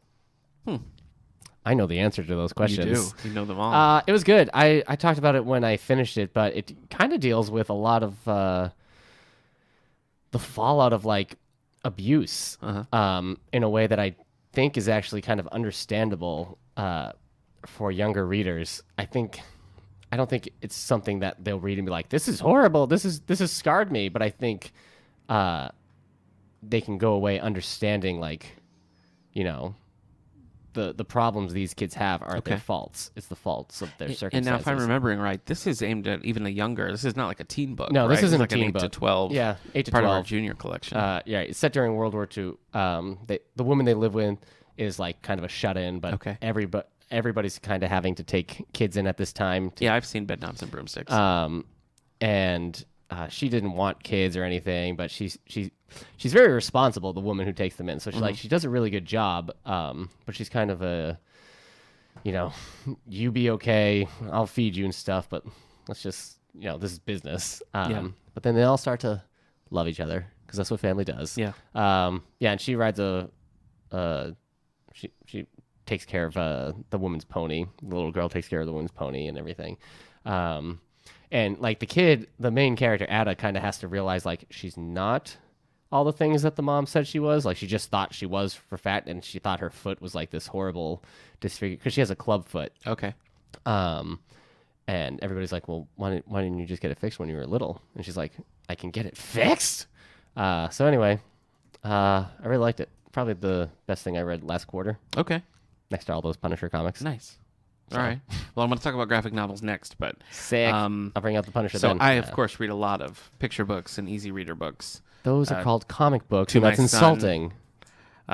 [SPEAKER 1] I know the answer to those questions.
[SPEAKER 2] You do. You know them all.
[SPEAKER 1] It was good. I talked about it when I finished it, but it kind of deals with a lot of the fallout of like abuse in a way that I think is actually kind of understandable for younger readers. I don't think it's something that they'll read and be like, "This is horrible. This has scarred me." But I think they can go away understanding, like, the problems these kids have aren't their faults. It's the faults of their circumstances.
[SPEAKER 2] And now, if I'm remembering right, this is aimed at even a younger. This is not like a teen book.
[SPEAKER 1] No,
[SPEAKER 2] right?
[SPEAKER 1] this isn't
[SPEAKER 2] like
[SPEAKER 1] a teen
[SPEAKER 2] an 8
[SPEAKER 1] book.
[SPEAKER 2] to 12.
[SPEAKER 1] Yeah, 8 to
[SPEAKER 2] part
[SPEAKER 1] 12.
[SPEAKER 2] of our junior collection.
[SPEAKER 1] Yeah, it's set during World War II. The woman they live with is like kind of a shut-in, but everybody's kind of having to take kids in at this time.
[SPEAKER 2] Yeah, I've seen Bedknobs and Broomsticks.
[SPEAKER 1] And she didn't want kids or anything, but she's very responsible, the woman who takes them in. So she does a really good job. But she's kind of a, you be okay, I'll feed you and stuff, but let's just, this is business. But then they all start to love each other because that's what family does.
[SPEAKER 2] Yeah.
[SPEAKER 1] And she rides she takes care of the woman's pony. The little girl takes care of the woman's pony and everything. And like the main character, Ada, kind of has to realize like she's not all the things that the mom said she was. Like she just thought she was for fat, and she thought her foot was like this horrible disfigure because she has a club foot.
[SPEAKER 2] Okay.
[SPEAKER 1] And everybody's like, well, why didn't you just get it fixed when you were little? And she's like, I can get it fixed. So anyway, I really liked it. Probably the best thing I read last quarter.
[SPEAKER 2] Okay.
[SPEAKER 1] Next to all those Punisher comics.
[SPEAKER 2] Nice. All right. Well, I'm going to talk about graphic novels next, but
[SPEAKER 1] sick. I'll bring out the Punisher.
[SPEAKER 2] So
[SPEAKER 1] then.
[SPEAKER 2] I, of course, read a lot of picture books and easy reader books.
[SPEAKER 1] Those are called comic books,
[SPEAKER 2] to
[SPEAKER 1] and that's
[SPEAKER 2] my son.
[SPEAKER 1] insulting.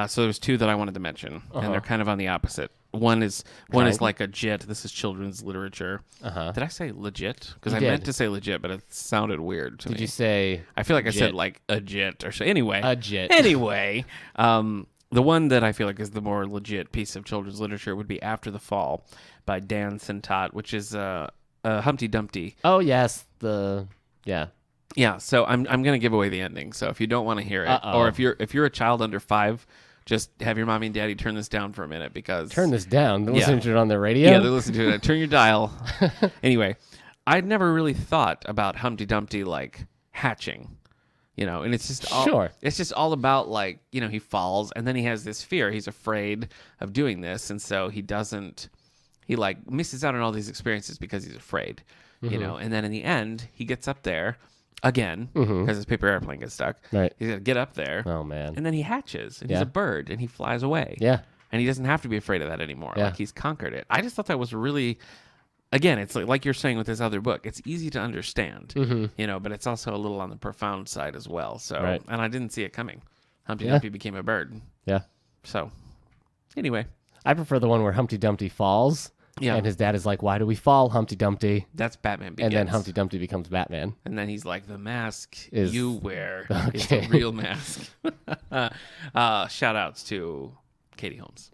[SPEAKER 2] So there's two that I wanted to mention, and they're kind of on the opposite. One is like a JIT. This is children's literature. Did I say legit? Because I meant to say legit, but it sounded weird to me.
[SPEAKER 1] Did you say?
[SPEAKER 2] I feel like
[SPEAKER 1] JIT?
[SPEAKER 2] I said like a JIT or so. Anyway,
[SPEAKER 1] a JIT.
[SPEAKER 2] Anyway, the one that I feel like is the more legit piece of children's literature would be After the Fall by Dan Sintat, which is Humpty Dumpty.
[SPEAKER 1] Oh yes,
[SPEAKER 2] Yeah, so I'm gonna give away the ending. So if you don't want to hear it, or if you're a child under 5, just have your mommy and daddy turn this down for a minute because
[SPEAKER 1] turn this down. They're listening to it on the radio.
[SPEAKER 2] Yeah, they're listening to it. Turn your dial. Anyway, I'd never really thought about Humpty Dumpty like hatching, and it's just it's just all about like he falls and then he has this fear. He's afraid of doing this, and so he like misses out on all these experiences because he's afraid, and then in the end he gets up there again because his paper airplane gets stuck.
[SPEAKER 1] Right.
[SPEAKER 2] He's gonna get up there.
[SPEAKER 1] Oh man.
[SPEAKER 2] And then he hatches and he's a bird and he flies away.
[SPEAKER 1] Yeah.
[SPEAKER 2] And he doesn't have to be afraid of that anymore.
[SPEAKER 1] Yeah.
[SPEAKER 2] Like he's conquered it. I just thought that was really, again, it's like you're saying with this other book, it's easy to understand, but it's also a little on the profound side as well. So, and I didn't see it coming. Humpty Dumpty became a bird.
[SPEAKER 1] Yeah.
[SPEAKER 2] So, anyway.
[SPEAKER 1] I prefer the one where Humpty Dumpty falls. Yeah. And his dad is like, why do we fall, Humpty Dumpty?
[SPEAKER 2] That's Batman Begins.
[SPEAKER 1] And then Humpty Dumpty becomes Batman.
[SPEAKER 2] And then he's like, the mask you wear is
[SPEAKER 1] Okay.
[SPEAKER 2] a real mask. Shout outs to Katie Holmes.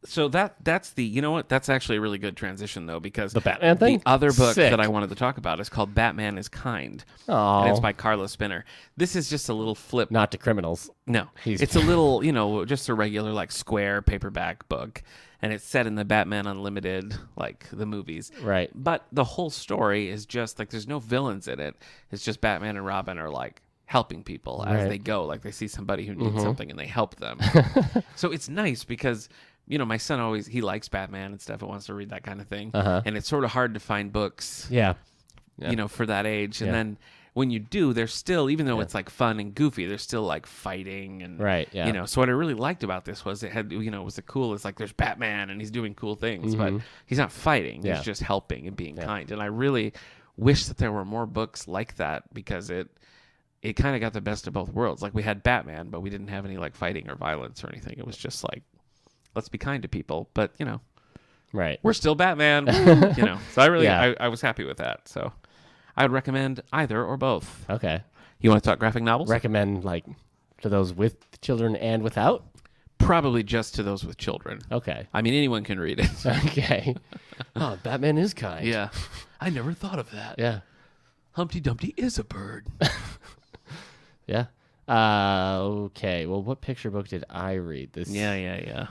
[SPEAKER 2] So that's that's actually a really good transition though, because
[SPEAKER 1] the Batman thing?
[SPEAKER 2] The other book that I wanted to talk about is called Batman is Kind.
[SPEAKER 1] Oh.
[SPEAKER 2] And it's by Carla Spinner. This is just a little flip.
[SPEAKER 1] Not to criminals.
[SPEAKER 2] No. It's a little, just a regular like square paperback book. And it's set in the Batman Unlimited, like the movies.
[SPEAKER 1] Right.
[SPEAKER 2] But the whole story is just like there's no villains in it. It's just Batman and Robin are like helping people as they go. Like they see somebody who needs something and they help them. So it's nice because, my son he likes Batman and stuff and wants to read that kind of thing. And it's sort of hard to find books, for that age. And then when you do, there's still, even though it's like fun and goofy, there's still like fighting and so what I really liked about this was it had, was the coolest, like there's Batman and he's doing cool things, but he's not fighting. He's just helping and being kind. And I really wish that there were more books like that because it kind of got the best of both worlds. Like we had Batman, but we didn't have any like fighting or violence or anything. It was just like, let's be kind to people, but
[SPEAKER 1] right.
[SPEAKER 2] We're still Batman, So I really, I was happy with that. So I would recommend either or both.
[SPEAKER 1] Okay.
[SPEAKER 2] You want to talk graphic novels?
[SPEAKER 1] Recommend like to those with children and without?
[SPEAKER 2] Probably just to those with children.
[SPEAKER 1] Okay.
[SPEAKER 2] I mean, anyone can read it.
[SPEAKER 1] Okay. Oh, Batman is kind.
[SPEAKER 2] Yeah. I never thought of that.
[SPEAKER 1] Yeah.
[SPEAKER 2] Humpty Dumpty is a bird.
[SPEAKER 1] Yeah. Okay. Well, what picture book did I read? This.
[SPEAKER 2] Yeah.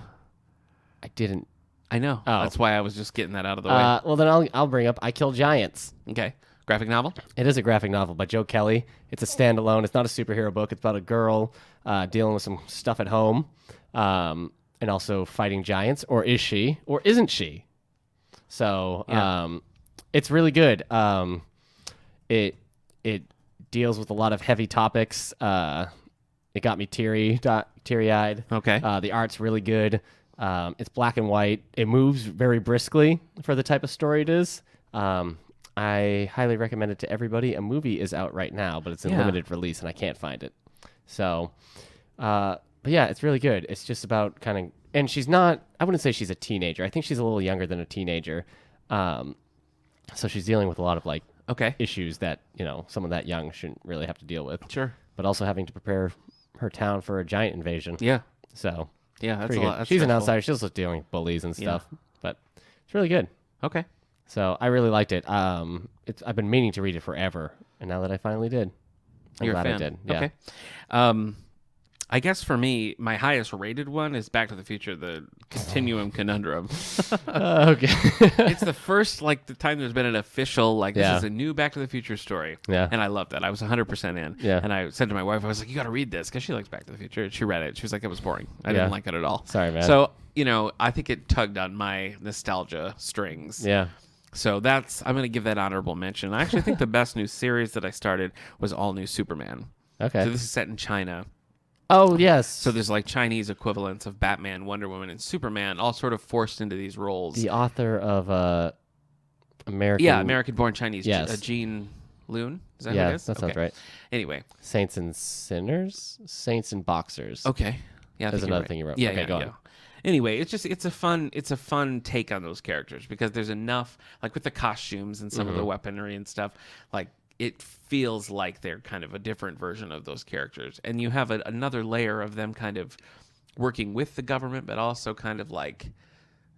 [SPEAKER 1] I didn't.
[SPEAKER 2] I know.
[SPEAKER 1] Oh.
[SPEAKER 2] That's why I was just getting that out of the way.
[SPEAKER 1] Well, then I'll bring up I Kill Giants.
[SPEAKER 2] Okay. Graphic novel?
[SPEAKER 1] It is a graphic novel by Joe Kelly. It's a standalone. It's not a superhero book. It's about a girl dealing with some stuff at home and also fighting giants. Or is she? Or isn't she? So it's really good. It deals with a lot of heavy topics. It got me teary-eyed.
[SPEAKER 2] Okay.
[SPEAKER 1] The art's really good. It's black and white. It moves very briskly for the type of story it is. I highly recommend it to everybody. A movie is out right now, but it's in limited release, and I can't find it. So, but yeah, it's really good. It's just about kind of and she's not. I wouldn't say she's a teenager. I think she's a little younger than a teenager. So she's dealing with a lot of like issues that someone that young shouldn't really have to deal with.
[SPEAKER 2] Sure.
[SPEAKER 1] But also having to prepare her town for a giant invasion.
[SPEAKER 2] Yeah.
[SPEAKER 1] So
[SPEAKER 2] yeah, that's
[SPEAKER 1] pretty
[SPEAKER 2] a
[SPEAKER 1] good.
[SPEAKER 2] lot. That's
[SPEAKER 1] she's
[SPEAKER 2] stressful.
[SPEAKER 1] an outsider. She's also dealing with bullies and stuff. But it's really good.
[SPEAKER 2] Okay.
[SPEAKER 1] So I really liked it. I've been meaning to read it forever, and now that I finally did, I'm glad I did. Yeah.
[SPEAKER 2] Okay. I guess for me, my highest rated one is Back to the Future, the Continuum Conundrum.
[SPEAKER 1] Okay.
[SPEAKER 2] It's the first the time there's been an official this is a new Back to the Future story.
[SPEAKER 1] Yeah.
[SPEAKER 2] And I loved that. I was 100% in.
[SPEAKER 1] Yeah.
[SPEAKER 2] And I said to my wife, I was like, you got to read this because she likes Back to the Future. She read it. She was like, it was boring. I didn't like it at all.
[SPEAKER 1] Sorry, man.
[SPEAKER 2] So, I think it tugged on my nostalgia strings.
[SPEAKER 1] Yeah.
[SPEAKER 2] So I'm going to give that honorable mention. I actually think the best new series that I started was All New Superman.
[SPEAKER 1] Okay.
[SPEAKER 2] So this is set in China.
[SPEAKER 1] Oh, yes.
[SPEAKER 2] So there's Chinese equivalents of Batman, Wonder Woman, and Superman all sort of forced into these roles.
[SPEAKER 1] The author of American...
[SPEAKER 2] Yeah, American-born Chinese.
[SPEAKER 1] Yes.
[SPEAKER 2] Gene Lune? Is that who it
[SPEAKER 1] Yeah,
[SPEAKER 2] is?
[SPEAKER 1] that sounds right.
[SPEAKER 2] Anyway.
[SPEAKER 1] Saints and Sinners? Saints and Boxers.
[SPEAKER 2] Okay. Yeah,
[SPEAKER 1] There's another thing you wrote.
[SPEAKER 2] Yeah,
[SPEAKER 1] okay, go on.
[SPEAKER 2] Anyway, it's a fun take on those characters because there's enough with the costumes and some of the weaponry and stuff, it feels like they're kind of a different version of those characters. And you have another layer of them kind of working with the government, but also kind of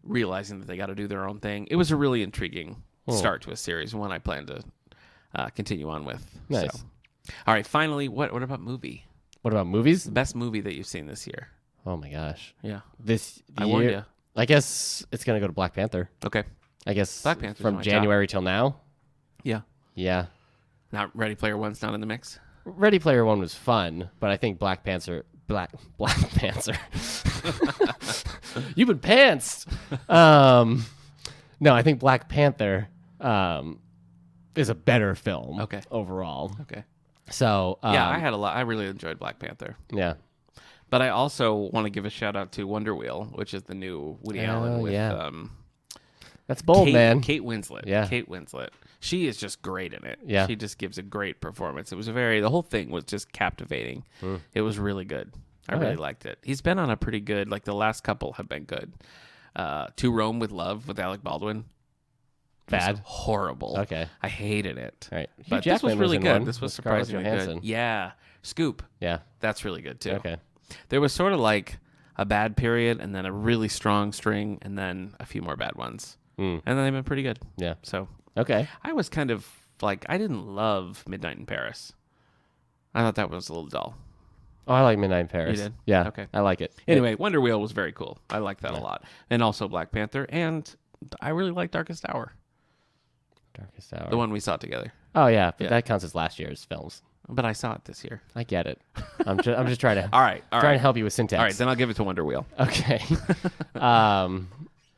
[SPEAKER 2] realizing that they got to do their own thing. It was a really intriguing start to a series, one I plan to continue on with.
[SPEAKER 1] Nice.
[SPEAKER 2] So. All right, finally, what about movie?
[SPEAKER 1] What about movies?
[SPEAKER 2] The best movie that you've seen this year.
[SPEAKER 1] Oh, my gosh.
[SPEAKER 2] Yeah.
[SPEAKER 1] I
[SPEAKER 2] warned you.
[SPEAKER 1] I guess it's going to go to Black Panther.
[SPEAKER 2] Okay.
[SPEAKER 1] I guess
[SPEAKER 2] Black Panther's
[SPEAKER 1] from
[SPEAKER 2] my
[SPEAKER 1] January till now.
[SPEAKER 2] Yeah.
[SPEAKER 1] Yeah.
[SPEAKER 2] Not Ready Player One's not in the mix?
[SPEAKER 1] Ready Player One was fun, but I think Black Panther... You've been pantsed! No, I think Black Panther is a better film overall.
[SPEAKER 2] Okay.
[SPEAKER 1] So...
[SPEAKER 2] I really enjoyed Black Panther.
[SPEAKER 1] Yeah.
[SPEAKER 2] But I also want to give a shout out to Wonder Wheel, which is the new Woody Allen with
[SPEAKER 1] that's bold, man.
[SPEAKER 2] Kate Winslet.
[SPEAKER 1] Yeah.
[SPEAKER 2] Kate Winslet. She is just great in it.
[SPEAKER 1] Yeah.
[SPEAKER 2] She just gives a great performance. It was the whole thing was just captivating. It was really good. I really liked it. He's been on a pretty good, the last couple have been good. To Rome with Love with Alec Baldwin.
[SPEAKER 1] Bad.
[SPEAKER 2] Horrible.
[SPEAKER 1] Okay.
[SPEAKER 2] I hated it.
[SPEAKER 1] All right.
[SPEAKER 2] But
[SPEAKER 1] Hugh
[SPEAKER 2] this was
[SPEAKER 1] Jackman
[SPEAKER 2] really
[SPEAKER 1] in
[SPEAKER 2] good.
[SPEAKER 1] one
[SPEAKER 2] This was
[SPEAKER 1] with Scarlett
[SPEAKER 2] surprisingly
[SPEAKER 1] Johansson.
[SPEAKER 2] good. Yeah. Scoop.
[SPEAKER 1] Yeah.
[SPEAKER 2] That's really good too.
[SPEAKER 1] Okay.
[SPEAKER 2] There was sort of a bad period and then a really strong string and then a few more bad ones. And then they've been pretty good.
[SPEAKER 1] Yeah.
[SPEAKER 2] So
[SPEAKER 1] Okay.
[SPEAKER 2] I was kind of I didn't love Midnight in Paris. I thought that was a little dull.
[SPEAKER 1] Oh, I like Midnight in Paris.
[SPEAKER 2] You did?
[SPEAKER 1] Yeah.
[SPEAKER 2] Okay.
[SPEAKER 1] I like it.
[SPEAKER 2] Anyway, Wonder Wheel was very cool. I liked that a lot. And also Black Panther. And I really liked Darkest Hour.
[SPEAKER 1] Darkest Hour.
[SPEAKER 2] The one we saw together.
[SPEAKER 1] Oh, yeah. But that counts as last year's films.
[SPEAKER 2] But I saw it this year.
[SPEAKER 1] I get it. I'm just trying to...
[SPEAKER 2] All right.
[SPEAKER 1] trying to help you with syntax.
[SPEAKER 2] All right, then I'll give it to Wonder Wheel.
[SPEAKER 1] Okay.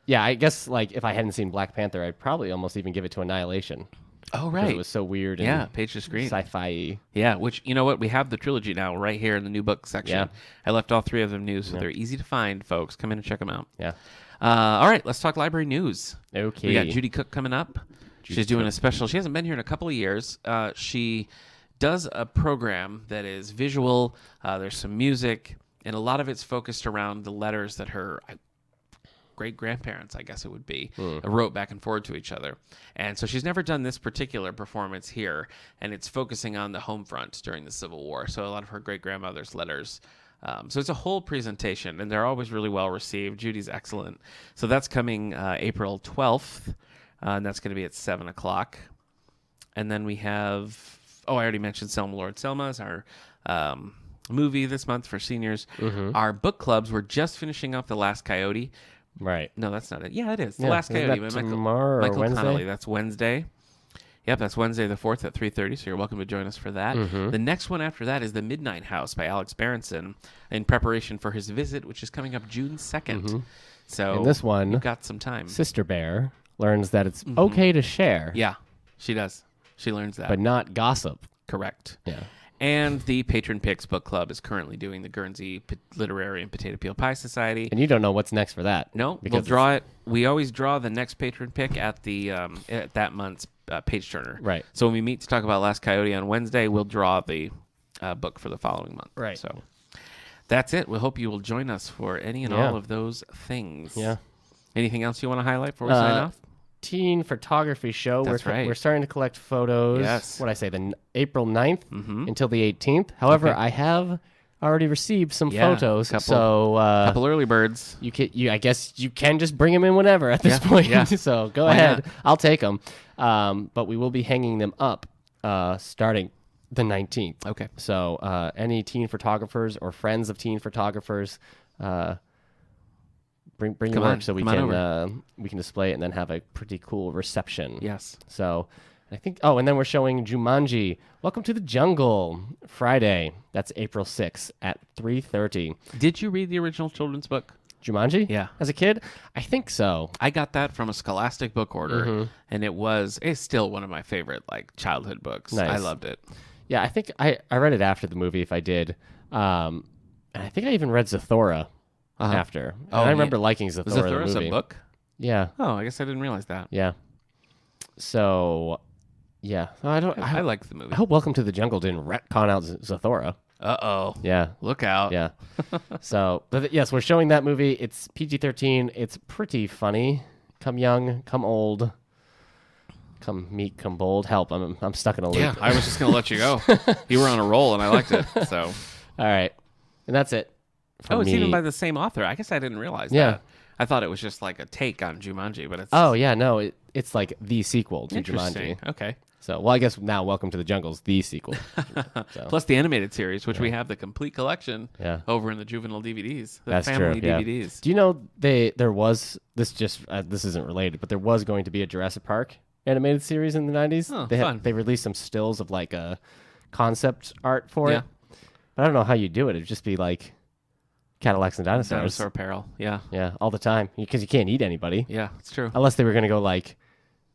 [SPEAKER 1] Yeah, I guess if I hadn't seen Black Panther, I'd probably almost even give it to Annihilation.
[SPEAKER 2] Oh,
[SPEAKER 1] 'Cause
[SPEAKER 2] right.
[SPEAKER 1] It was so weird and
[SPEAKER 2] Yeah, page to screen.
[SPEAKER 1] sci-fi.
[SPEAKER 2] Yeah, which, you know what? We have the trilogy now right here in the new book section.
[SPEAKER 1] Yeah.
[SPEAKER 2] I left all three of them new, so they're easy to find, folks. Come in and check them out.
[SPEAKER 1] Yeah.
[SPEAKER 2] All right, let's talk library news.
[SPEAKER 1] Okay.
[SPEAKER 2] We got Judy Cook coming up. She's doing a special. She hasn't been here in a couple of years. She does a program that is visual. There's some music, and a lot of it's focused around the letters that her great-grandparents, I guess it would be, wrote back and forward to each other. And so she's never done this particular performance here, and it's focusing on the home front during the Civil War. So a lot of her great-grandmother's letters. So it's a whole presentation, and they're always really well received. Judy's excellent. So that's coming April 12th, and that's going to be at 7 o'clock. And then we have, I already mentioned Selma Lord Selma is our movie this month for seniors. Our book clubs, we're just finishing up The Last Coyote.
[SPEAKER 1] Right.
[SPEAKER 2] No, that's not it. Yeah, it is. The
[SPEAKER 1] Yeah,
[SPEAKER 2] Last
[SPEAKER 1] isn't
[SPEAKER 2] Coyote
[SPEAKER 1] that
[SPEAKER 2] by
[SPEAKER 1] tomorrow or
[SPEAKER 2] Michael
[SPEAKER 1] Wednesday?
[SPEAKER 2] Connelly. That's Wednesday. Yep, that's Wednesday the 4th at 3:30, so you're welcome to join us for that. The next one after that is The Midnight House by Alex Berenson in preparation for his visit, which is coming up June 2nd. So
[SPEAKER 1] And this one,
[SPEAKER 2] you've got some time.
[SPEAKER 1] Sister Bear learns that it's okay to share,
[SPEAKER 2] Yeah, she does. She learns that.
[SPEAKER 1] but not gossip.
[SPEAKER 2] Correct.
[SPEAKER 1] Yeah.
[SPEAKER 2] And the Patron Picks Book Club is currently doing the Guernsey Literary and Potato Peel Pie Society.
[SPEAKER 1] And you don't know what's next for that.
[SPEAKER 2] No, we'll
[SPEAKER 1] because
[SPEAKER 2] draw it. We always draw the next patron pick at the at that month's page turner.
[SPEAKER 1] Right.
[SPEAKER 2] So when we meet to talk about Last Coyote on Wednesday, we'll draw the book for the following month.
[SPEAKER 1] Right.
[SPEAKER 2] So That's it. We hope you will join us for any and all of those things.
[SPEAKER 1] Yeah.
[SPEAKER 2] Anything else you want to highlight before we sign off?
[SPEAKER 1] Teen photography show.
[SPEAKER 2] That's right.
[SPEAKER 1] We're starting to collect photos.
[SPEAKER 2] Yes.
[SPEAKER 1] What I say, April 9th until the 18th. However, I have already received some photos.
[SPEAKER 2] Couple early birds.
[SPEAKER 1] I guess you can just bring them in whenever at this point.
[SPEAKER 2] Yeah.
[SPEAKER 1] So go
[SPEAKER 2] Why
[SPEAKER 1] ahead.
[SPEAKER 2] not?
[SPEAKER 1] I'll take them. But we will be hanging them up starting the 19th.
[SPEAKER 2] Okay.
[SPEAKER 1] So any teen photographers or friends of teen photographers, bring your work so we can display it and then have a pretty cool reception.
[SPEAKER 2] Yes.
[SPEAKER 1] So I think. Oh, and then we're showing Jumanji: Welcome to the Jungle Friday. That's April 6th at 3:30.
[SPEAKER 2] Did you read the original children's book?
[SPEAKER 1] Jumanji?
[SPEAKER 2] Yeah.
[SPEAKER 1] As a kid, I think so.
[SPEAKER 2] I got that from a Scholastic book order, and it's still one of my favorite childhood books.
[SPEAKER 1] Nice.
[SPEAKER 2] I loved it.
[SPEAKER 1] Yeah, I think I read it after the movie. If I did, and I think I even read Zathura after. And I remember liking Zathura.
[SPEAKER 2] Was
[SPEAKER 1] the
[SPEAKER 2] Zathura
[SPEAKER 1] movie.
[SPEAKER 2] a book?
[SPEAKER 1] Yeah.
[SPEAKER 2] Oh, I guess I didn't realize that.
[SPEAKER 1] Yeah. So, yeah.
[SPEAKER 2] I liked the movie.
[SPEAKER 1] I hope Welcome to the Jungle didn't retcon out Zathura.
[SPEAKER 2] Uh-oh.
[SPEAKER 1] Yeah.
[SPEAKER 2] Look out.
[SPEAKER 1] Yeah. So, but yes, we're showing that movie. It's PG-13. It's pretty funny. Come young, come old, come meek, come bold. Help! I'm stuck in a loop.
[SPEAKER 2] Yeah, I was just gonna let you go. You were on a roll, and I liked it. So,
[SPEAKER 1] all right, and that's it.
[SPEAKER 2] it's even by the same author. I guess I didn't realize that. I thought it was just like a take on Jumanji, but it's
[SPEAKER 1] Oh yeah, no, it's like the sequel to
[SPEAKER 2] interesting.
[SPEAKER 1] Jumanji.
[SPEAKER 2] Okay.
[SPEAKER 1] So, well, I guess now Welcome to the Jungle's the sequel. So.
[SPEAKER 2] Plus the animated series, which we have the complete collection over in the juvenile DVDs, the
[SPEAKER 1] That's
[SPEAKER 2] family
[SPEAKER 1] true,
[SPEAKER 2] DVDs.
[SPEAKER 1] Do you know there was this isn't related, but there was going to be a Jurassic Park animated series in the 90s.
[SPEAKER 2] Oh,
[SPEAKER 1] They released some stills of like a concept art for
[SPEAKER 2] Yeah.
[SPEAKER 1] it. But I don't know how you do it. It'd just be like Cadillacs and dinosaurs.
[SPEAKER 2] Dinosaur apparel. Yeah.
[SPEAKER 1] Yeah, all the time because you can't eat anybody
[SPEAKER 2] Yeah, it's true.
[SPEAKER 1] unless they were going to go like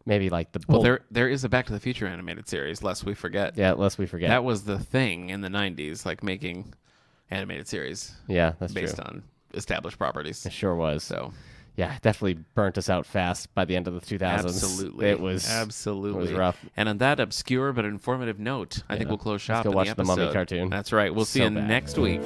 [SPEAKER 1] maybe like the
[SPEAKER 2] Well, there is a Back to the Future animated series, lest we forget.
[SPEAKER 1] Yeah, lest we forget.
[SPEAKER 2] That was the thing in the 90s, like making animated series
[SPEAKER 1] Yeah, that's
[SPEAKER 2] based
[SPEAKER 1] true.
[SPEAKER 2] on established properties.
[SPEAKER 1] It sure was.
[SPEAKER 2] So,
[SPEAKER 1] yeah, it definitely burnt us out fast by the end of the 2000s.
[SPEAKER 2] absolutely.
[SPEAKER 1] It was
[SPEAKER 2] absolutely.
[SPEAKER 1] It was rough.
[SPEAKER 2] And on that obscure but informative note, I think we'll close shop
[SPEAKER 1] go
[SPEAKER 2] in
[SPEAKER 1] watch
[SPEAKER 2] the
[SPEAKER 1] the
[SPEAKER 2] episode.
[SPEAKER 1] Mummy cartoon.
[SPEAKER 2] That's right. We'll see
[SPEAKER 1] So
[SPEAKER 2] you
[SPEAKER 1] bad.
[SPEAKER 2] next week.